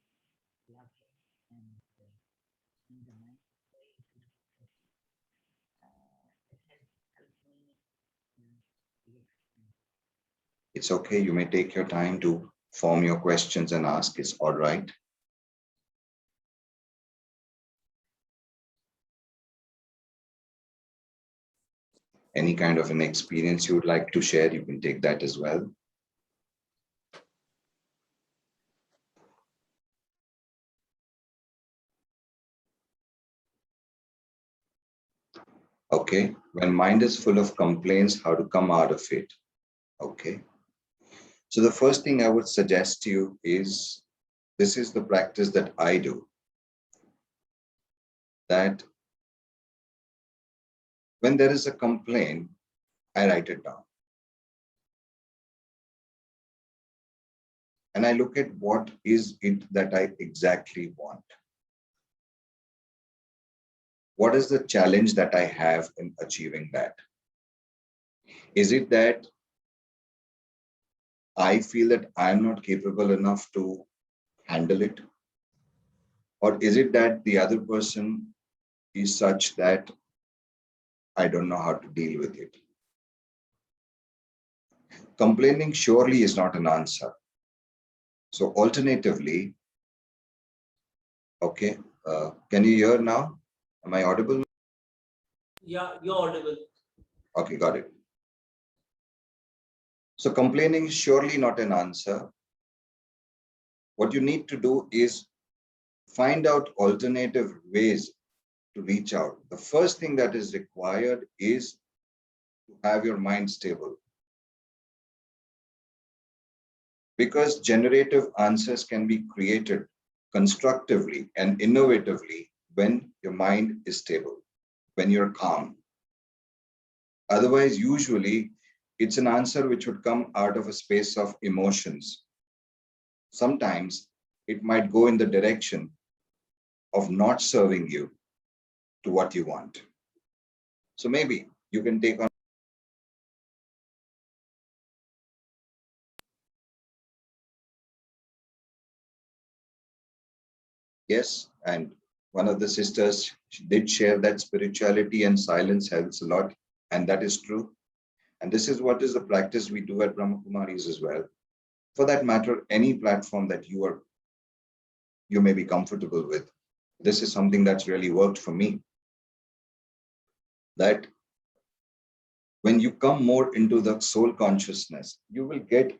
It's okay. You may take your time to form your questions and ask. It's all right. Any kind of an experience you would like to share, you can take that as well. Okay, when mind is full of complaints, how to come out of it? Okay, so the first thing I would suggest to you is, this is the practice that I do, that when there is a complaint, I write it down. And I look at what is it that I exactly want. What is the challenge that I have in achieving that? Is it that I feel that I'm not capable enough to handle it? Or is it that the other person is such that I don't know how to deal with it? Complaining surely is not an answer. So alternatively, okay, can you hear now? Am I audible? Yeah, you're audible. Okay, got it. So complaining is surely not an answer. What you need to do is find out alternative ways to reach out. The first thing that is required is to have your mind stable. Because generative answers can be created constructively and innovatively when your mind is stable, when you're calm. Otherwise, usually, it's an answer which would come out of a space of emotions. Sometimes it might go in the direction of not serving you to what you want. So maybe you can take on. Yes, and one of the sisters did share that spirituality and silence helps a lot, and that is true. And this is what is the practice we do at Brahma Kumaris as well. For that matter, any platform that you may be comfortable with. This is something that's really worked for me. That when you come more into the soul consciousness, you will get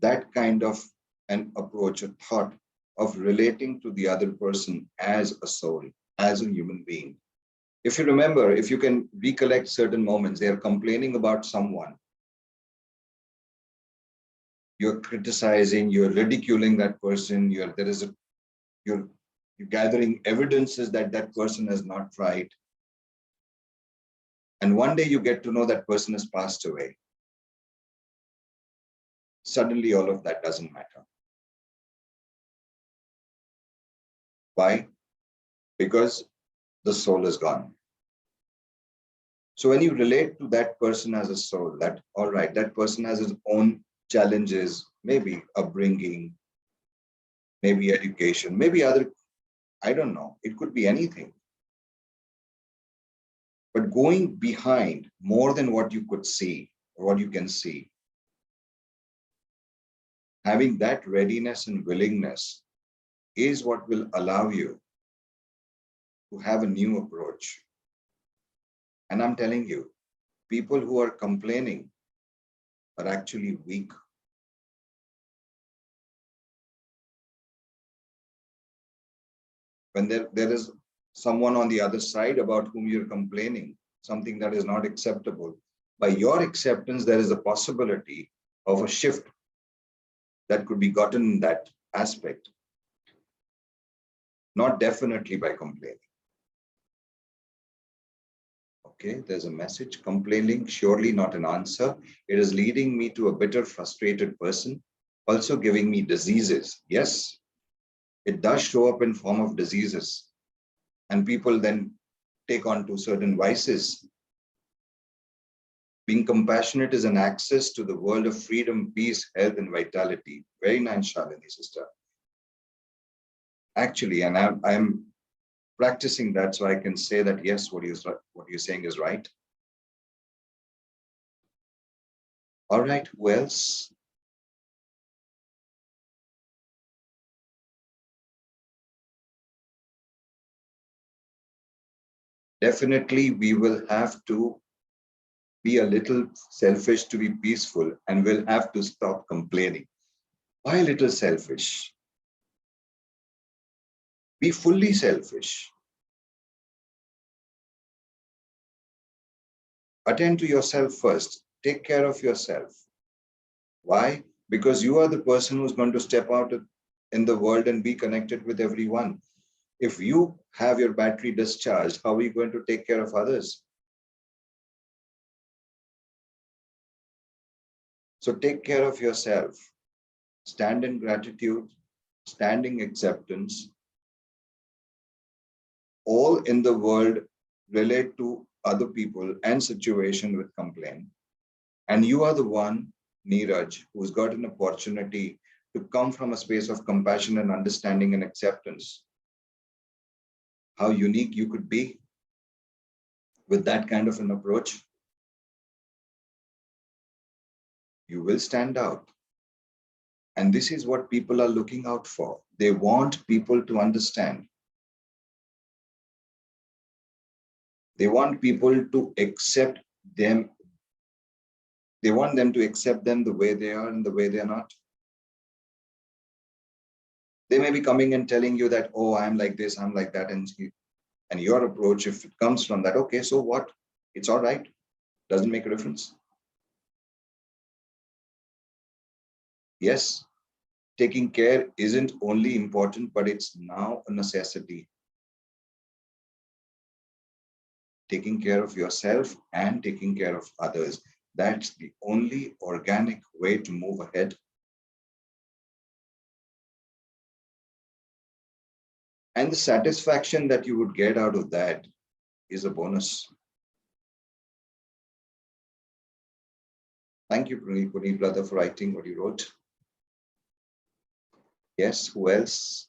that kind of an approach, a thought of relating to the other person as a soul, as a human being. If you remember, if you can recollect certain moments, they are complaining about someone. You're criticizing, you're ridiculing that person, you're gathering evidences that that person is not right. And one day you get to know that person has passed away. Suddenly all of that doesn't matter. Why? Because the soul is gone. So when you relate to that person as a soul, that, all right, that person has his own challenges, maybe upbringing, maybe education, maybe other, I don't know, it could be anything. But going behind more than what you could see or what you can see, having that readiness and willingness is what will allow you to have a new approach. And I'm telling you, people who are complaining are actually weak. When there is someone on the other side about whom you're complaining, something that is not acceptable, by your acceptance, there is a possibility of a shift that could be gotten in that aspect. Not definitely by complaining. Okay, there's a message. Complaining, surely not an answer. It is leading me to a bitter, frustrated person, also giving me diseases. Yes, it does show up in form of diseases. And people then take on to certain vices. Being compassionate is an access to the world of freedom, peace, health, and vitality. Very nice, Shalini, sister. Actually, and I'm practicing that, so I can say that yes, what you're saying is right. All right, who else? Definitely, we will have to be a little selfish to be peaceful, and we'll have to stop complaining. Why a little selfish? Be fully selfish. Attend to yourself first. Take care of yourself. Why? Because you are the person who's going to step out in the world and be connected with everyone. If you have your battery discharged, how are you going to take care of others? So take care of yourself. Stand in gratitude, stand in acceptance. All in the world relate to other people and situation with complaint. And you are the one, Neeraj, who's got an opportunity to come from a space of compassion and understanding and acceptance. How unique you could be with that kind of an approach. You will stand out. And this is what people are looking out for. They want people to understand. They want people to accept them. They want them to accept them the way they are and the way they're not. They may be coming and telling you that, oh, I'm like this, I'm like that. And your approach, if it comes from that, okay, so what? It's all right. Doesn't make a difference. Yes, taking care isn't only important, but it's now a necessity. Taking care of yourself and taking care of others. That's the only organic way to move ahead. And the satisfaction that you would get out of that is a bonus. Thank you, Puneet brother, for writing what you wrote. Yes, who else?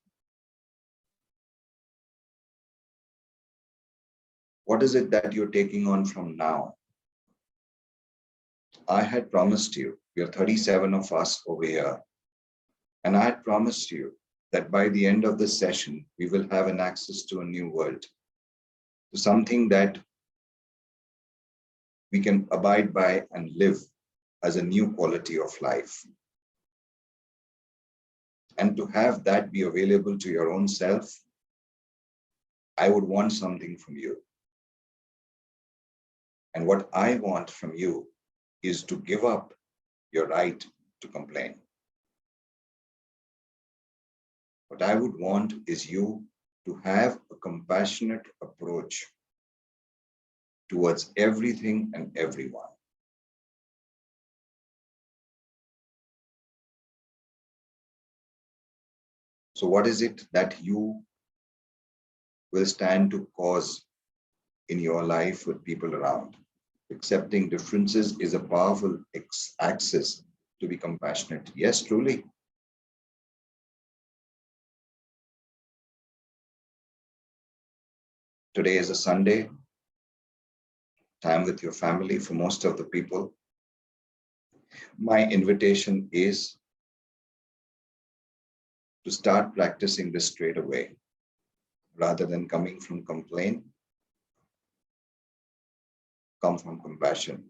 What is it that you're taking on from now? I had promised you, we are 37 of us over here, and I had promised you that by the end of this session, we will have an access to a new world, to something that we can abide by and live as a new quality of life. And to have that be available to your own self, I would want something from you. And what I want from you is to give up your right to complain. What I would want is you to have a compassionate approach towards everything and everyone. So what is it that you will stand to cause in your life with people around? Accepting differences is a powerful access to be compassionate. Yes, truly. Today is a Sunday, time with your family for most of the people. My invitation is to start practicing this straight away. Rather than coming from complaint, come from compassion.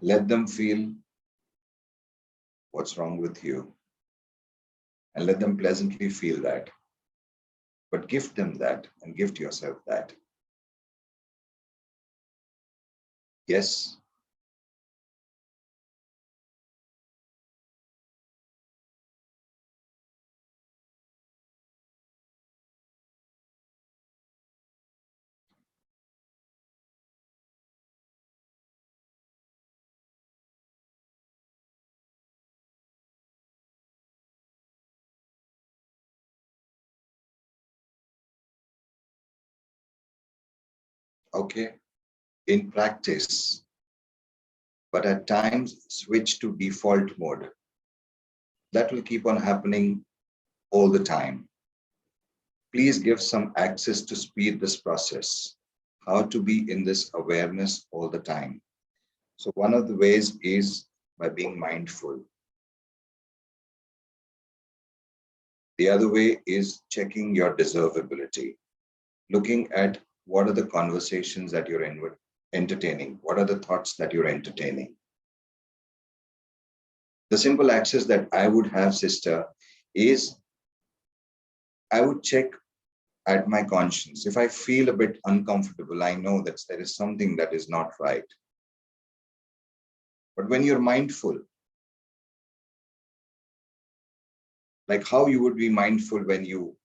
Let them feel what's wrong with you and let them pleasantly feel that. But gift them that and gift yourself that. Yes. Okay. In practice, but at times switch to default mode. That will keep on happening all the time. Please give some access to speed this process. How to be in this awareness all the time. So one of the ways is by being mindful. The other way is checking your deservability, looking at what are the conversations that you're entertaining, what are the thoughts that you're entertaining. The simple access that I would have, sister, is I would check at my conscience. If I feel a bit uncomfortable, I know that there is something that is not right. But when you're mindful, like how you would be mindful when you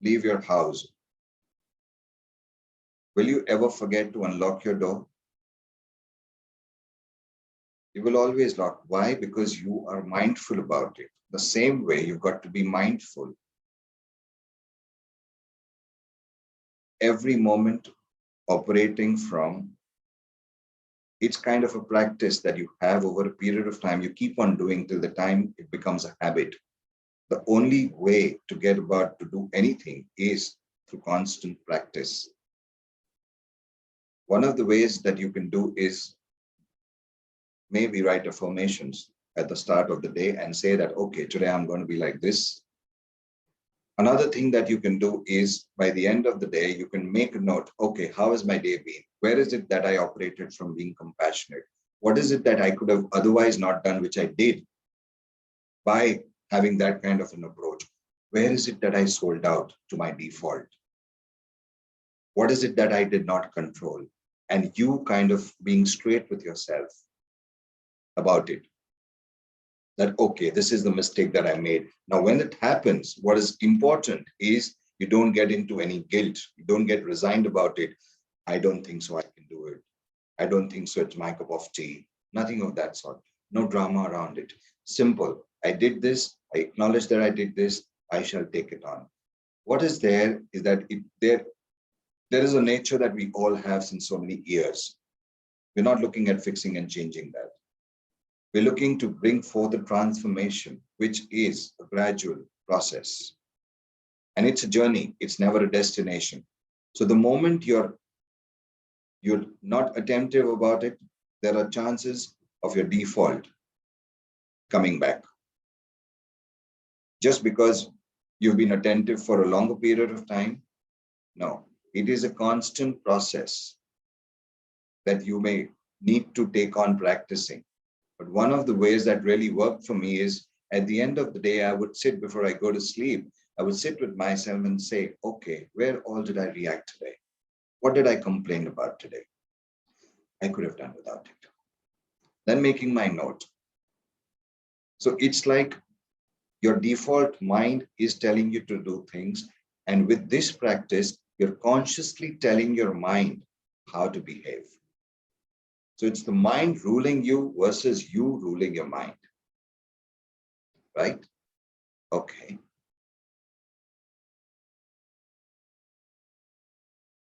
leave your house, will you ever forget to unlock your door? You will always lock. Why? Because you are mindful about it. The same way you've got to be mindful every moment, operating from, it's kind of a practice that you have over a period of time. You keep on doing till the time it becomes a habit. The only way to get about to do anything is through constant practice. One of the ways that you can do is maybe write affirmations at the start of the day and say that, okay, today I'm going to be like this. Another thing that you can do is by the end of the day, you can make a note. Okay, how has my day been? Where is it that I operated from being compassionate? What is it that I could have otherwise not done, which I did by having that kind of an approach? Where is it that I sold out to my default? What is it that I did not control? And you kind of being straight with yourself about it. That, okay, this is the mistake that I made. Now, when it happens, what is important is you don't get into any guilt. You don't get resigned about it. I don't think so, I can do it. I don't think so, it's my cup of tea. Nothing of that sort. No drama around it. Simple. I did this. I acknowledge that I did this. I shall take it on. What is there is that there is a nature that we all have since so many years. We're not looking at fixing and changing that. We're looking to bring forth a transformation, which is a gradual process. And it's a journey. It's never a destination. So the moment you're not attentive about it, there are chances of your default coming back. Just because you've been attentive for a longer period of time, no. It is a constant process that you may need to take on practicing. But one of the ways that really worked for me is at the end of the day, I would sit before I go to sleep. I would sit with myself and say, okay, where all did I react today? What did I complain about today? I could have done without it. Then making my note. So it's like your default mind is telling you to do things. And with this practice, you're consciously telling your mind how to behave. So it's the mind ruling you versus you ruling your mind, right? Okay.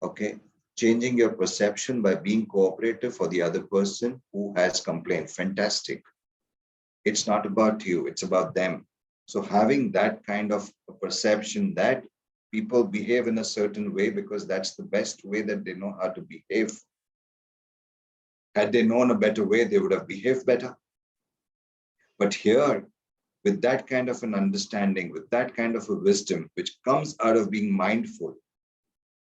Okay. Changing your perception by being cooperative for the other person who has complained. Fantastic. It's not about you, it's about them. So having that kind of a perception that people behave in a certain way because that's the best way that they know how to behave. Had they known a better way, they would have behaved better. But here, with that kind of an understanding, with that kind of a wisdom, which comes out of being mindful,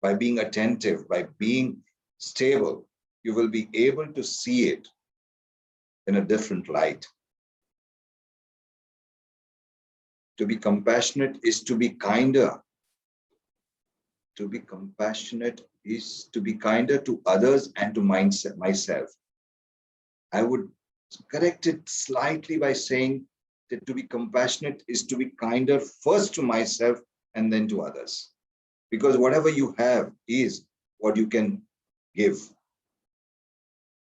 by being attentive, by being stable, you will be able to see it in a different light. To be compassionate is to be kinder. To be compassionate is to be kinder to others and to myself. I would correct it slightly by saying that to be compassionate is to be kinder first to myself and then to others. Because whatever you have is what you can give.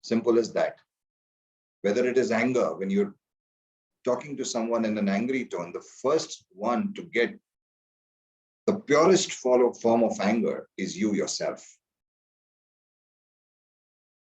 Simple as that. Whether it is anger, when you're talking to someone in an angry tone, the first one to get the purest form of anger is you yourself.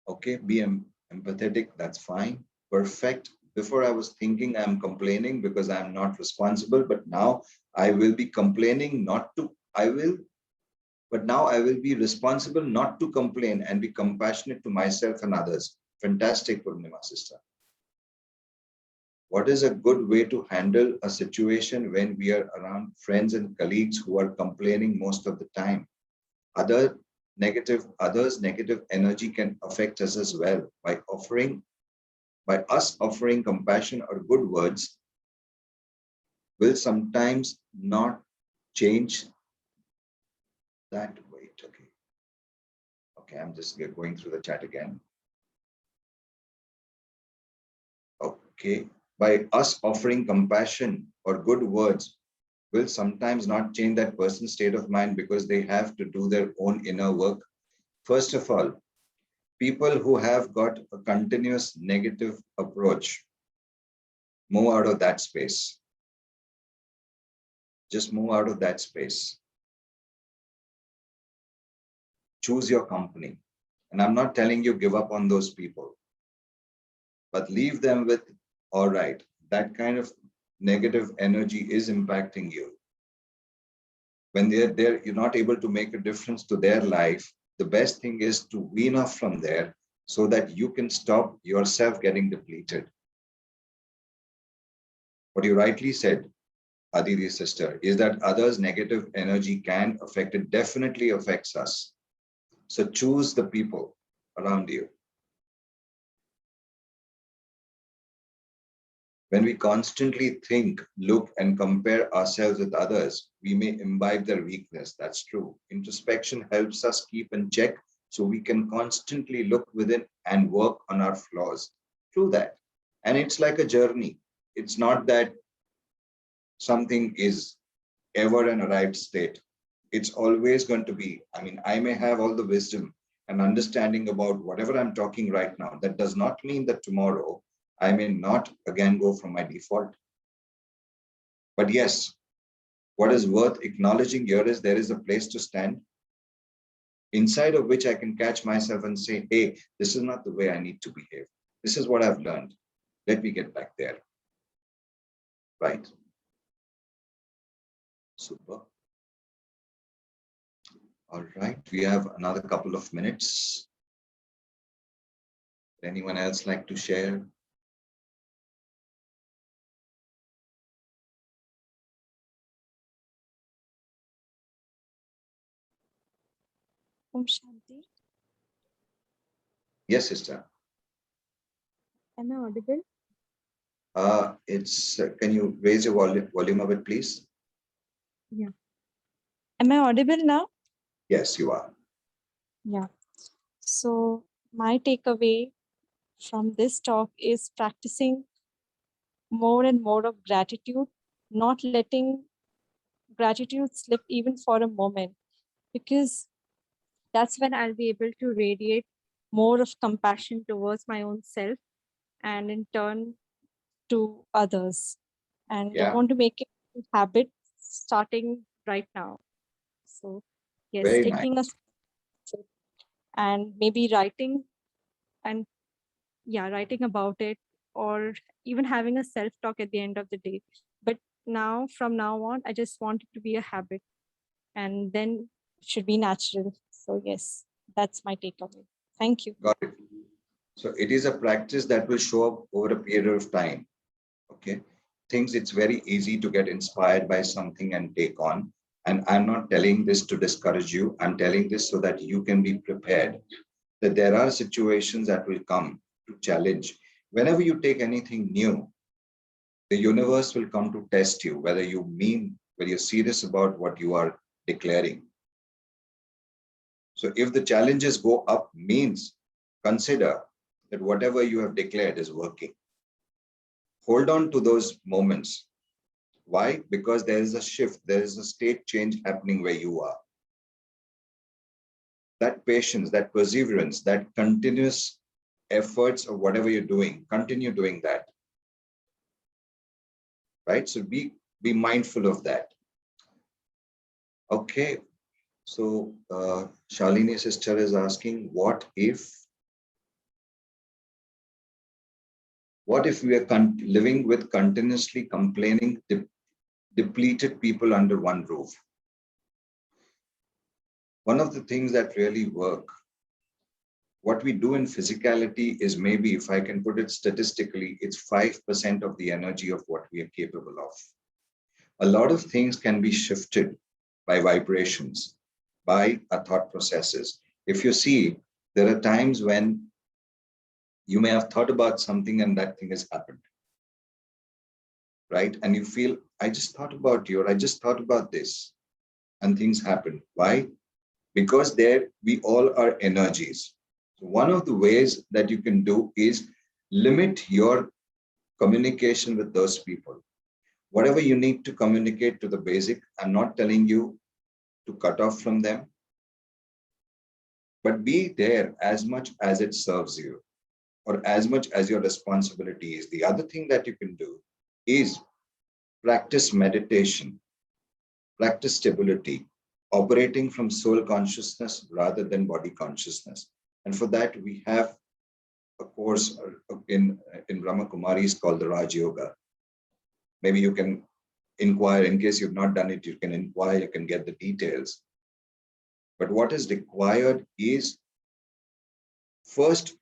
Okay, be empathetic, that's fine, perfect. Before I was thinking I'm complaining because I'm not responsible, but now I will be complaining not to but now I will be responsible not to complain and be compassionate to myself and others. Fantastic, Purnima sister. What is a good way to handle a situation when we are around friends and colleagues who are complaining most of the time? Others' negative energy can affect us as well. By us offering compassion or good words will sometimes not change that. Wait, okay, I'm just going through the chat again. Okay, by us offering compassion or good words will sometimes not change that person's state of mind because they have to do their own inner work. First of all, people who have got a continuous negative approach, move out of that space. Just move out of that space. Choose your company. And I'm not telling you give up on those people, but leave them with, all right, that kind of negative energy is impacting you. When you're not able to make a difference to their life, the best thing is to wean off from there so that you can stop yourself getting depleted. What you rightly said, Aditi's sister, is that others' negative energy can affect it, definitely affects us. So choose the people around you. When we constantly think, look, and compare ourselves with others, we may imbibe their weakness. That's true. Introspection helps us keep in check so we can constantly look within and work on our flaws. True that. And it's like a journey. It's not that something is ever an arrived state. It's always going to be. I mean, I may have all the wisdom and understanding about whatever I'm talking right now. That does not mean that tomorrow I may not again go from my default. But yes, what is worth acknowledging here is there is a place to stand inside of which I can catch myself and say, hey, this is not the way I need to behave. This is what I've learned. Let me get back there. Right? Super. All right, we have another couple of minutes. Anyone else like to share? Om Shanti. Yes, sister. Am I audible? Can you raise your volume a bit, please? Yeah. Am I audible now? Yes, you are. Yeah. So my takeaway from this talk is practicing more and more of gratitude, not letting gratitude slip even for a moment, because that's when I'll be able to radiate more of compassion towards my own self and in turn to others. And I want to make it a habit starting right now. So yes, Very taking nice. and maybe writing and writing about it, or even having a self-talk at the end of the day. But now, from now on, I just want it to be a habit, and then it should be natural. So yes, that's my takeaway. Thank you. Got it. So it is a practice that will show up over a period of time. Okay. It's very easy to get inspired by something and take on. And I'm not telling this to discourage you. I'm telling this so that you can be prepared that there are situations that will come to challenge. Whenever you take anything new, the universe will come to test you, whether you're serious about what you are declaring. So if the challenges go up, means consider that whatever you have declared is working. Hold on to those moments. Why? Because there is a shift, there is a state change happening where you are. That patience, that perseverance, that continuous efforts of whatever you're doing, continue doing that. Right? So be mindful of that. Okay. So Shalini's sister is asking, what if we are living with continuously complaining, depleted people under one roof? One of the things that really work, what we do in physicality is maybe, if I can put it statistically, it's 5% of the energy of what we are capable of. A lot of things can be shifted by vibrations, by our thought processes. If you see, there are times when you may have thought about something and that thing has happened, right? And you feel, I just thought about you, or I just thought about this, and things happen. Why? Because there we all are energies. So one of the ways that you can do is limit your communication with those people. Whatever you need to communicate to the basic, I'm not telling you to cut off from them, but be there as much as it serves you, or as much as your responsibility is. The other thing that you can do is practice meditation, practice stability, operating from soul consciousness rather than body consciousness. And for that, we have a course in Brahma Kumaris called the Raja Yoga. Maybe you can inquire, in case you've not done it, you can inquire, you can get the details. But what is required is first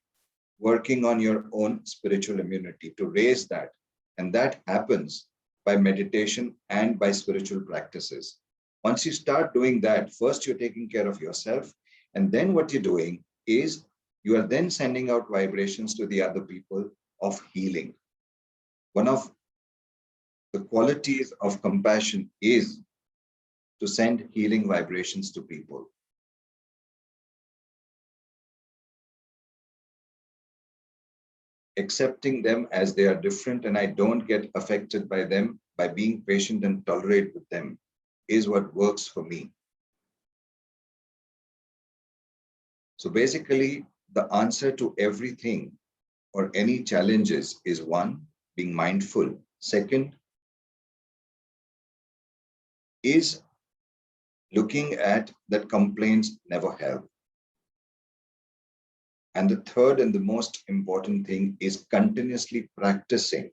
working on your own spiritual immunity to raise that. And that happens by meditation and by spiritual practices. Once you start doing that, first you're taking care of yourself. And then what you're doing is you are then sending out vibrations to the other people of healing. One of the qualities of compassion is to send healing vibrations to people. Accepting them as they are different and I don't get affected by them, by being patient and tolerate with them, is what works for me. So basically, the answer to everything or any challenges is one, being mindful. Second, is looking at that complaints never help. And the third and the most important thing is continuously practicing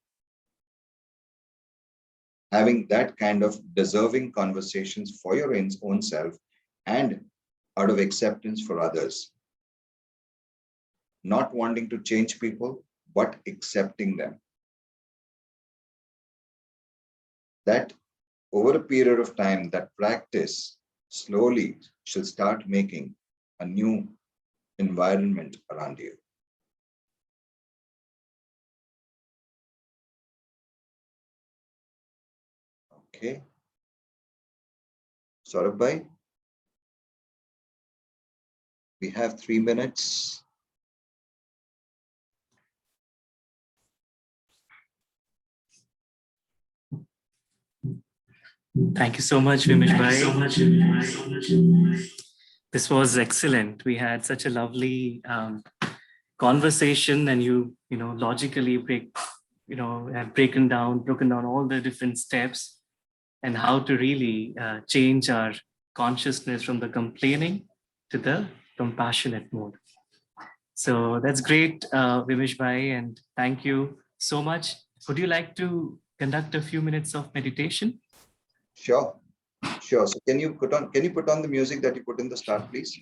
having that kind of deserving conversations for your own self and out of acceptance for others. Not wanting to change people, but accepting them. That over a period of time, that practice slowly should start making a new environment around you. Okay. Saurabh bhai, we have 3 minutes. Thank you so much, Vimish Bhai. This was excellent. We had such a lovely conversation, and you logically have broken down all the different steps and how to really change our consciousness from the complaining to the compassionate mode. So that's great, Vimish Bhai, and thank you so much. Would you like to conduct a few minutes of meditation? Sure. So can you put on the music that you put in the start, please?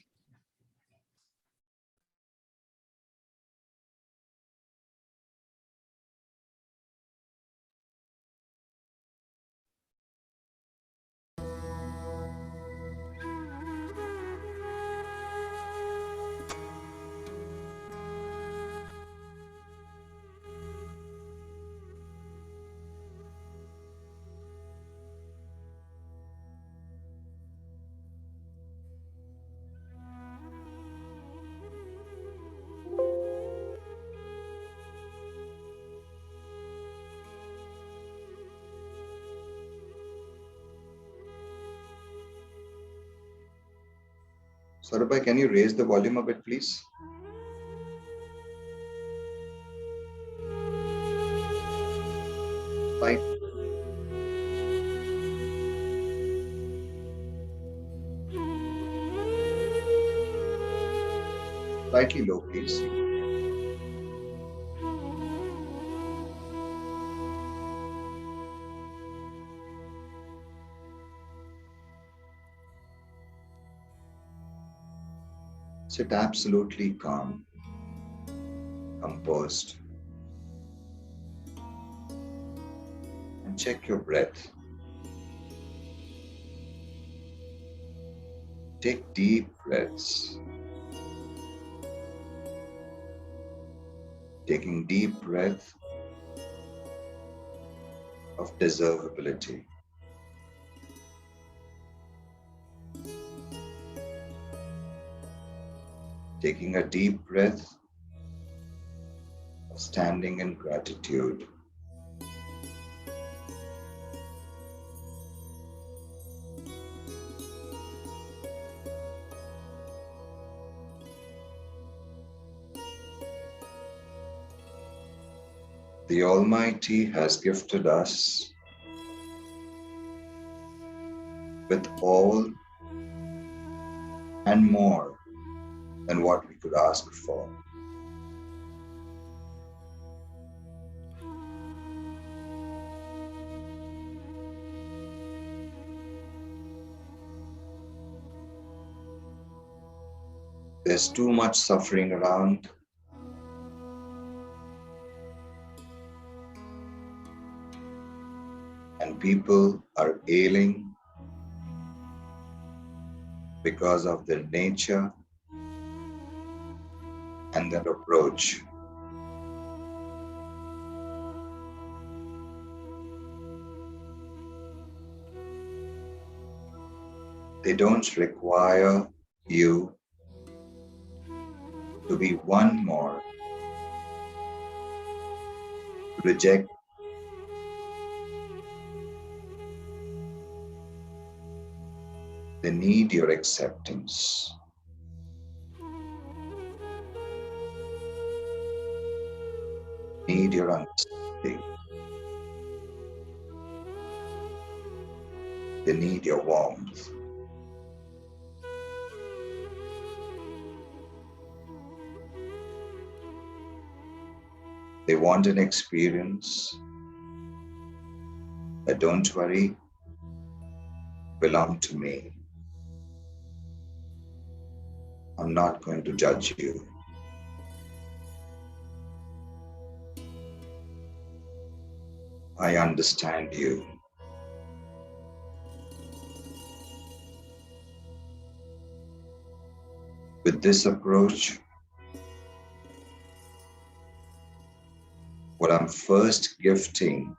Saurabh bhai, can you raise the volume a bit, please? Right. Slightly low, please. Sit absolutely calm, composed, and check your breath. Take deep breaths. Taking deep breath of deservability. Taking a deep breath of standing in gratitude. The Almighty has gifted us with all and more than what we could ask for. There's too much suffering around. And people are ailing because of their nature and their approach. They don't require you to be one more, to reject. They need your acceptance. Need your understanding. They need your warmth. They want an experience that, don't worry, belong to me. I'm not going to judge you. I understand you. With this approach, what I'm first gifting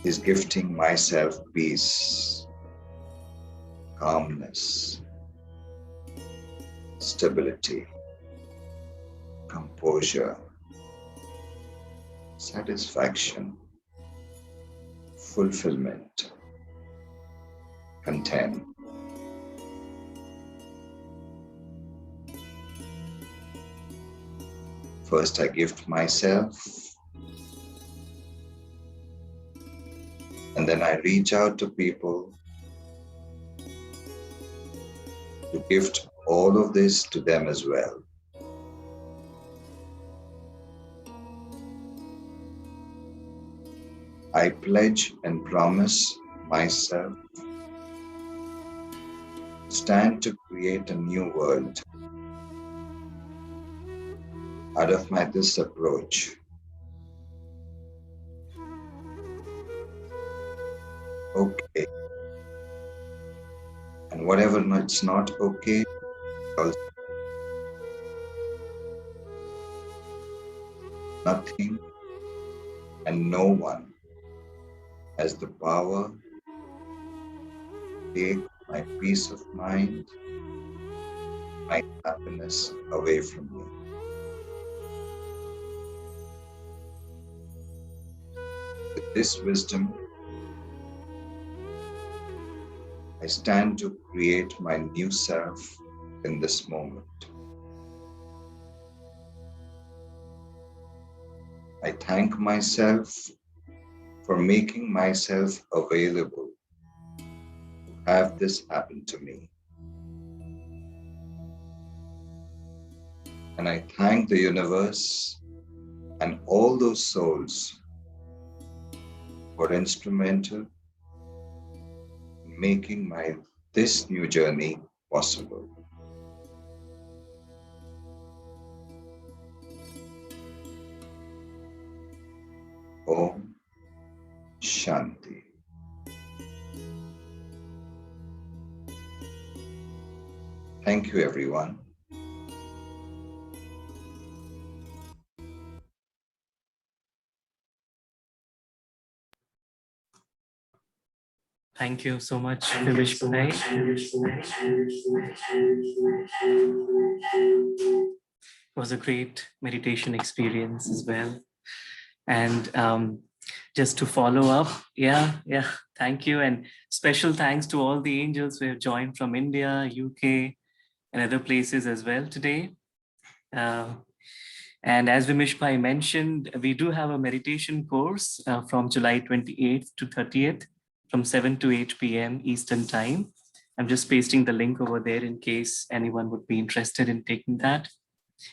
is gifting myself peace, calmness, stability, composure, satisfaction, fulfillment, content. First, I gift myself, and then I reach out to people to gift all of this to them as well. I pledge and promise myself to stand to create a new world out of this approach. Okay. And whatever it's not okay, also nothing and no one has the power to take my peace of mind, my happiness away from me. With this wisdom, I stand to create my new self in this moment. I thank myself for making myself available to have this happen to me. And I thank the universe and all those souls who are instrumental in making this new journey possible. Om Shanti. Thank you, everyone. Thank you so much, Vimish Bhai. It was a great meditation experience as well. And just to follow up, thank you. And special thanks to all the angels who have joined from India, UK, and other places as well today. And as Vimish Bhai mentioned, we do have a meditation course from July 28th to 30th from 7 to 8 p.m. Eastern Time. I'm just pasting the link over there in case anyone would be interested in taking that.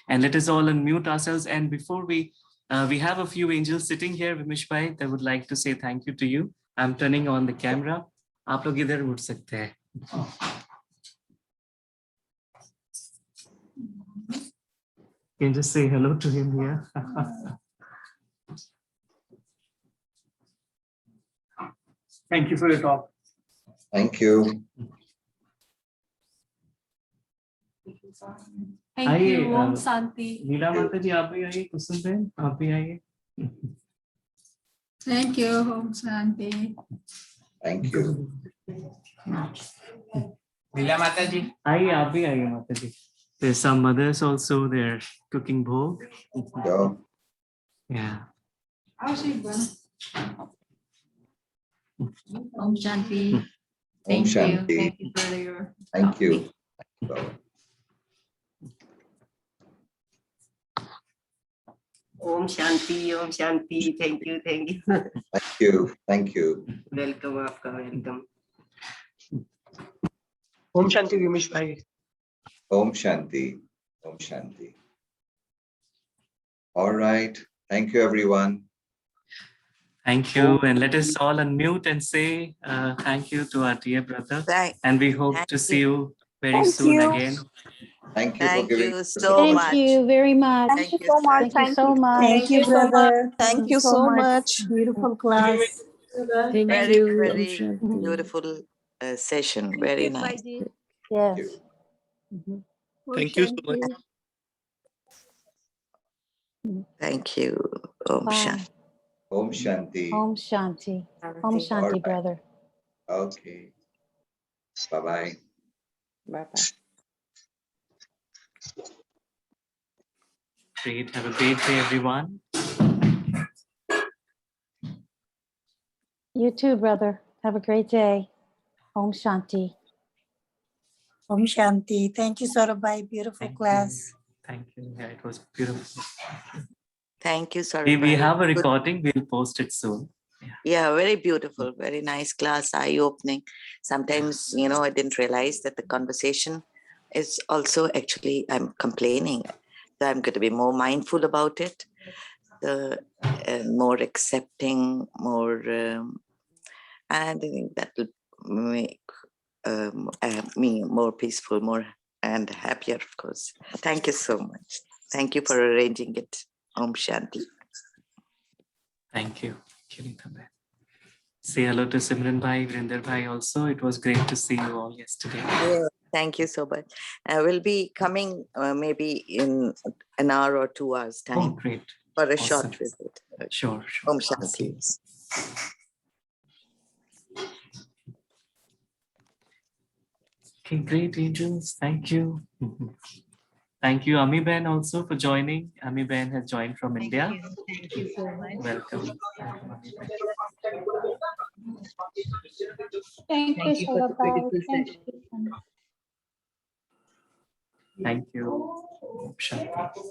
And let us all unmute ourselves. And before we have a few angels sitting here, Vimish Bhai, I would like to say thank you to you. I'm turning on the camera. आप लोग इधर उठ सकते हैं. You can just say hello to him here. Thank you for your talk. Thank you. Thank you. Om Shanti. नीला माता जी आप भी आइए, कुसुम बहन आप भी आइए. Thank you. Om Shanti. Thank you. नीला माता जी. आइए आप भी आइए माता जी. There's some mothers also, they're cooking bhog. Yeah. Yeah. Om Shanti. Om Thank you. Shanti. Thank you for your. Thank you. Baba. Om Shanti, Om Shanti. Thank you, thank you. Thank you. Thank you. Welcome, आपका welcome. Om Shanti, Vimish Bhai. Om Shanti. Om Shanti. All right. Thank you, everyone. Thank you. And let us all unmute and say thank you to our dear brother. And we hope to see you very soon again. Thank you for Thank giving. you so much. Thank you very much. Thank you so much. Thank you so much. Thank you, brother. Thank you so much. Beautiful class. Thank Very, you. Om very Shanti. beautiful session. Very nice. Yes. Thank you so much. Thank you. Om Bye. Shanti. Om Shanti. Om Shanti. Om All Shanti, right. brother. Okay. Bye-bye. Bye-bye. Great. Have a great day, everyone. You too, brother. Have a great day. Om Shanti. Om Shanti. Thank you, Saurabhai. Beautiful Thank class. you. Thank you. Yeah, it was beautiful. Thank you, sir. We have a recording. We'll post it soon. Yeah, very beautiful. Very nice class. Eye-opening. Sometimes, I didn't realize that the conversation is also actually, I'm complaining. So I'm going to be more mindful about it, more accepting, more, and I think that will make me more peaceful, more and happier, of course. Thank you so much. Thank you for arranging it. Om Shanti. Thank you. Say hello to Simran Bhai, Vrinder Bhai also. It was great to see you all yesterday. Yeah, thank you so much. We'll be coming maybe in an hour or 2 hours time. Oh, great. For a Awesome. short visit. Sure. Om Shanti. Okay, great, angels. Thank you. Thank you, Ami Ben, also for joining. Ami Ben has joined from India. Thank you so much. Welcome. Thank you, Saurabhai. Thank you. Thank you. Om Shanti.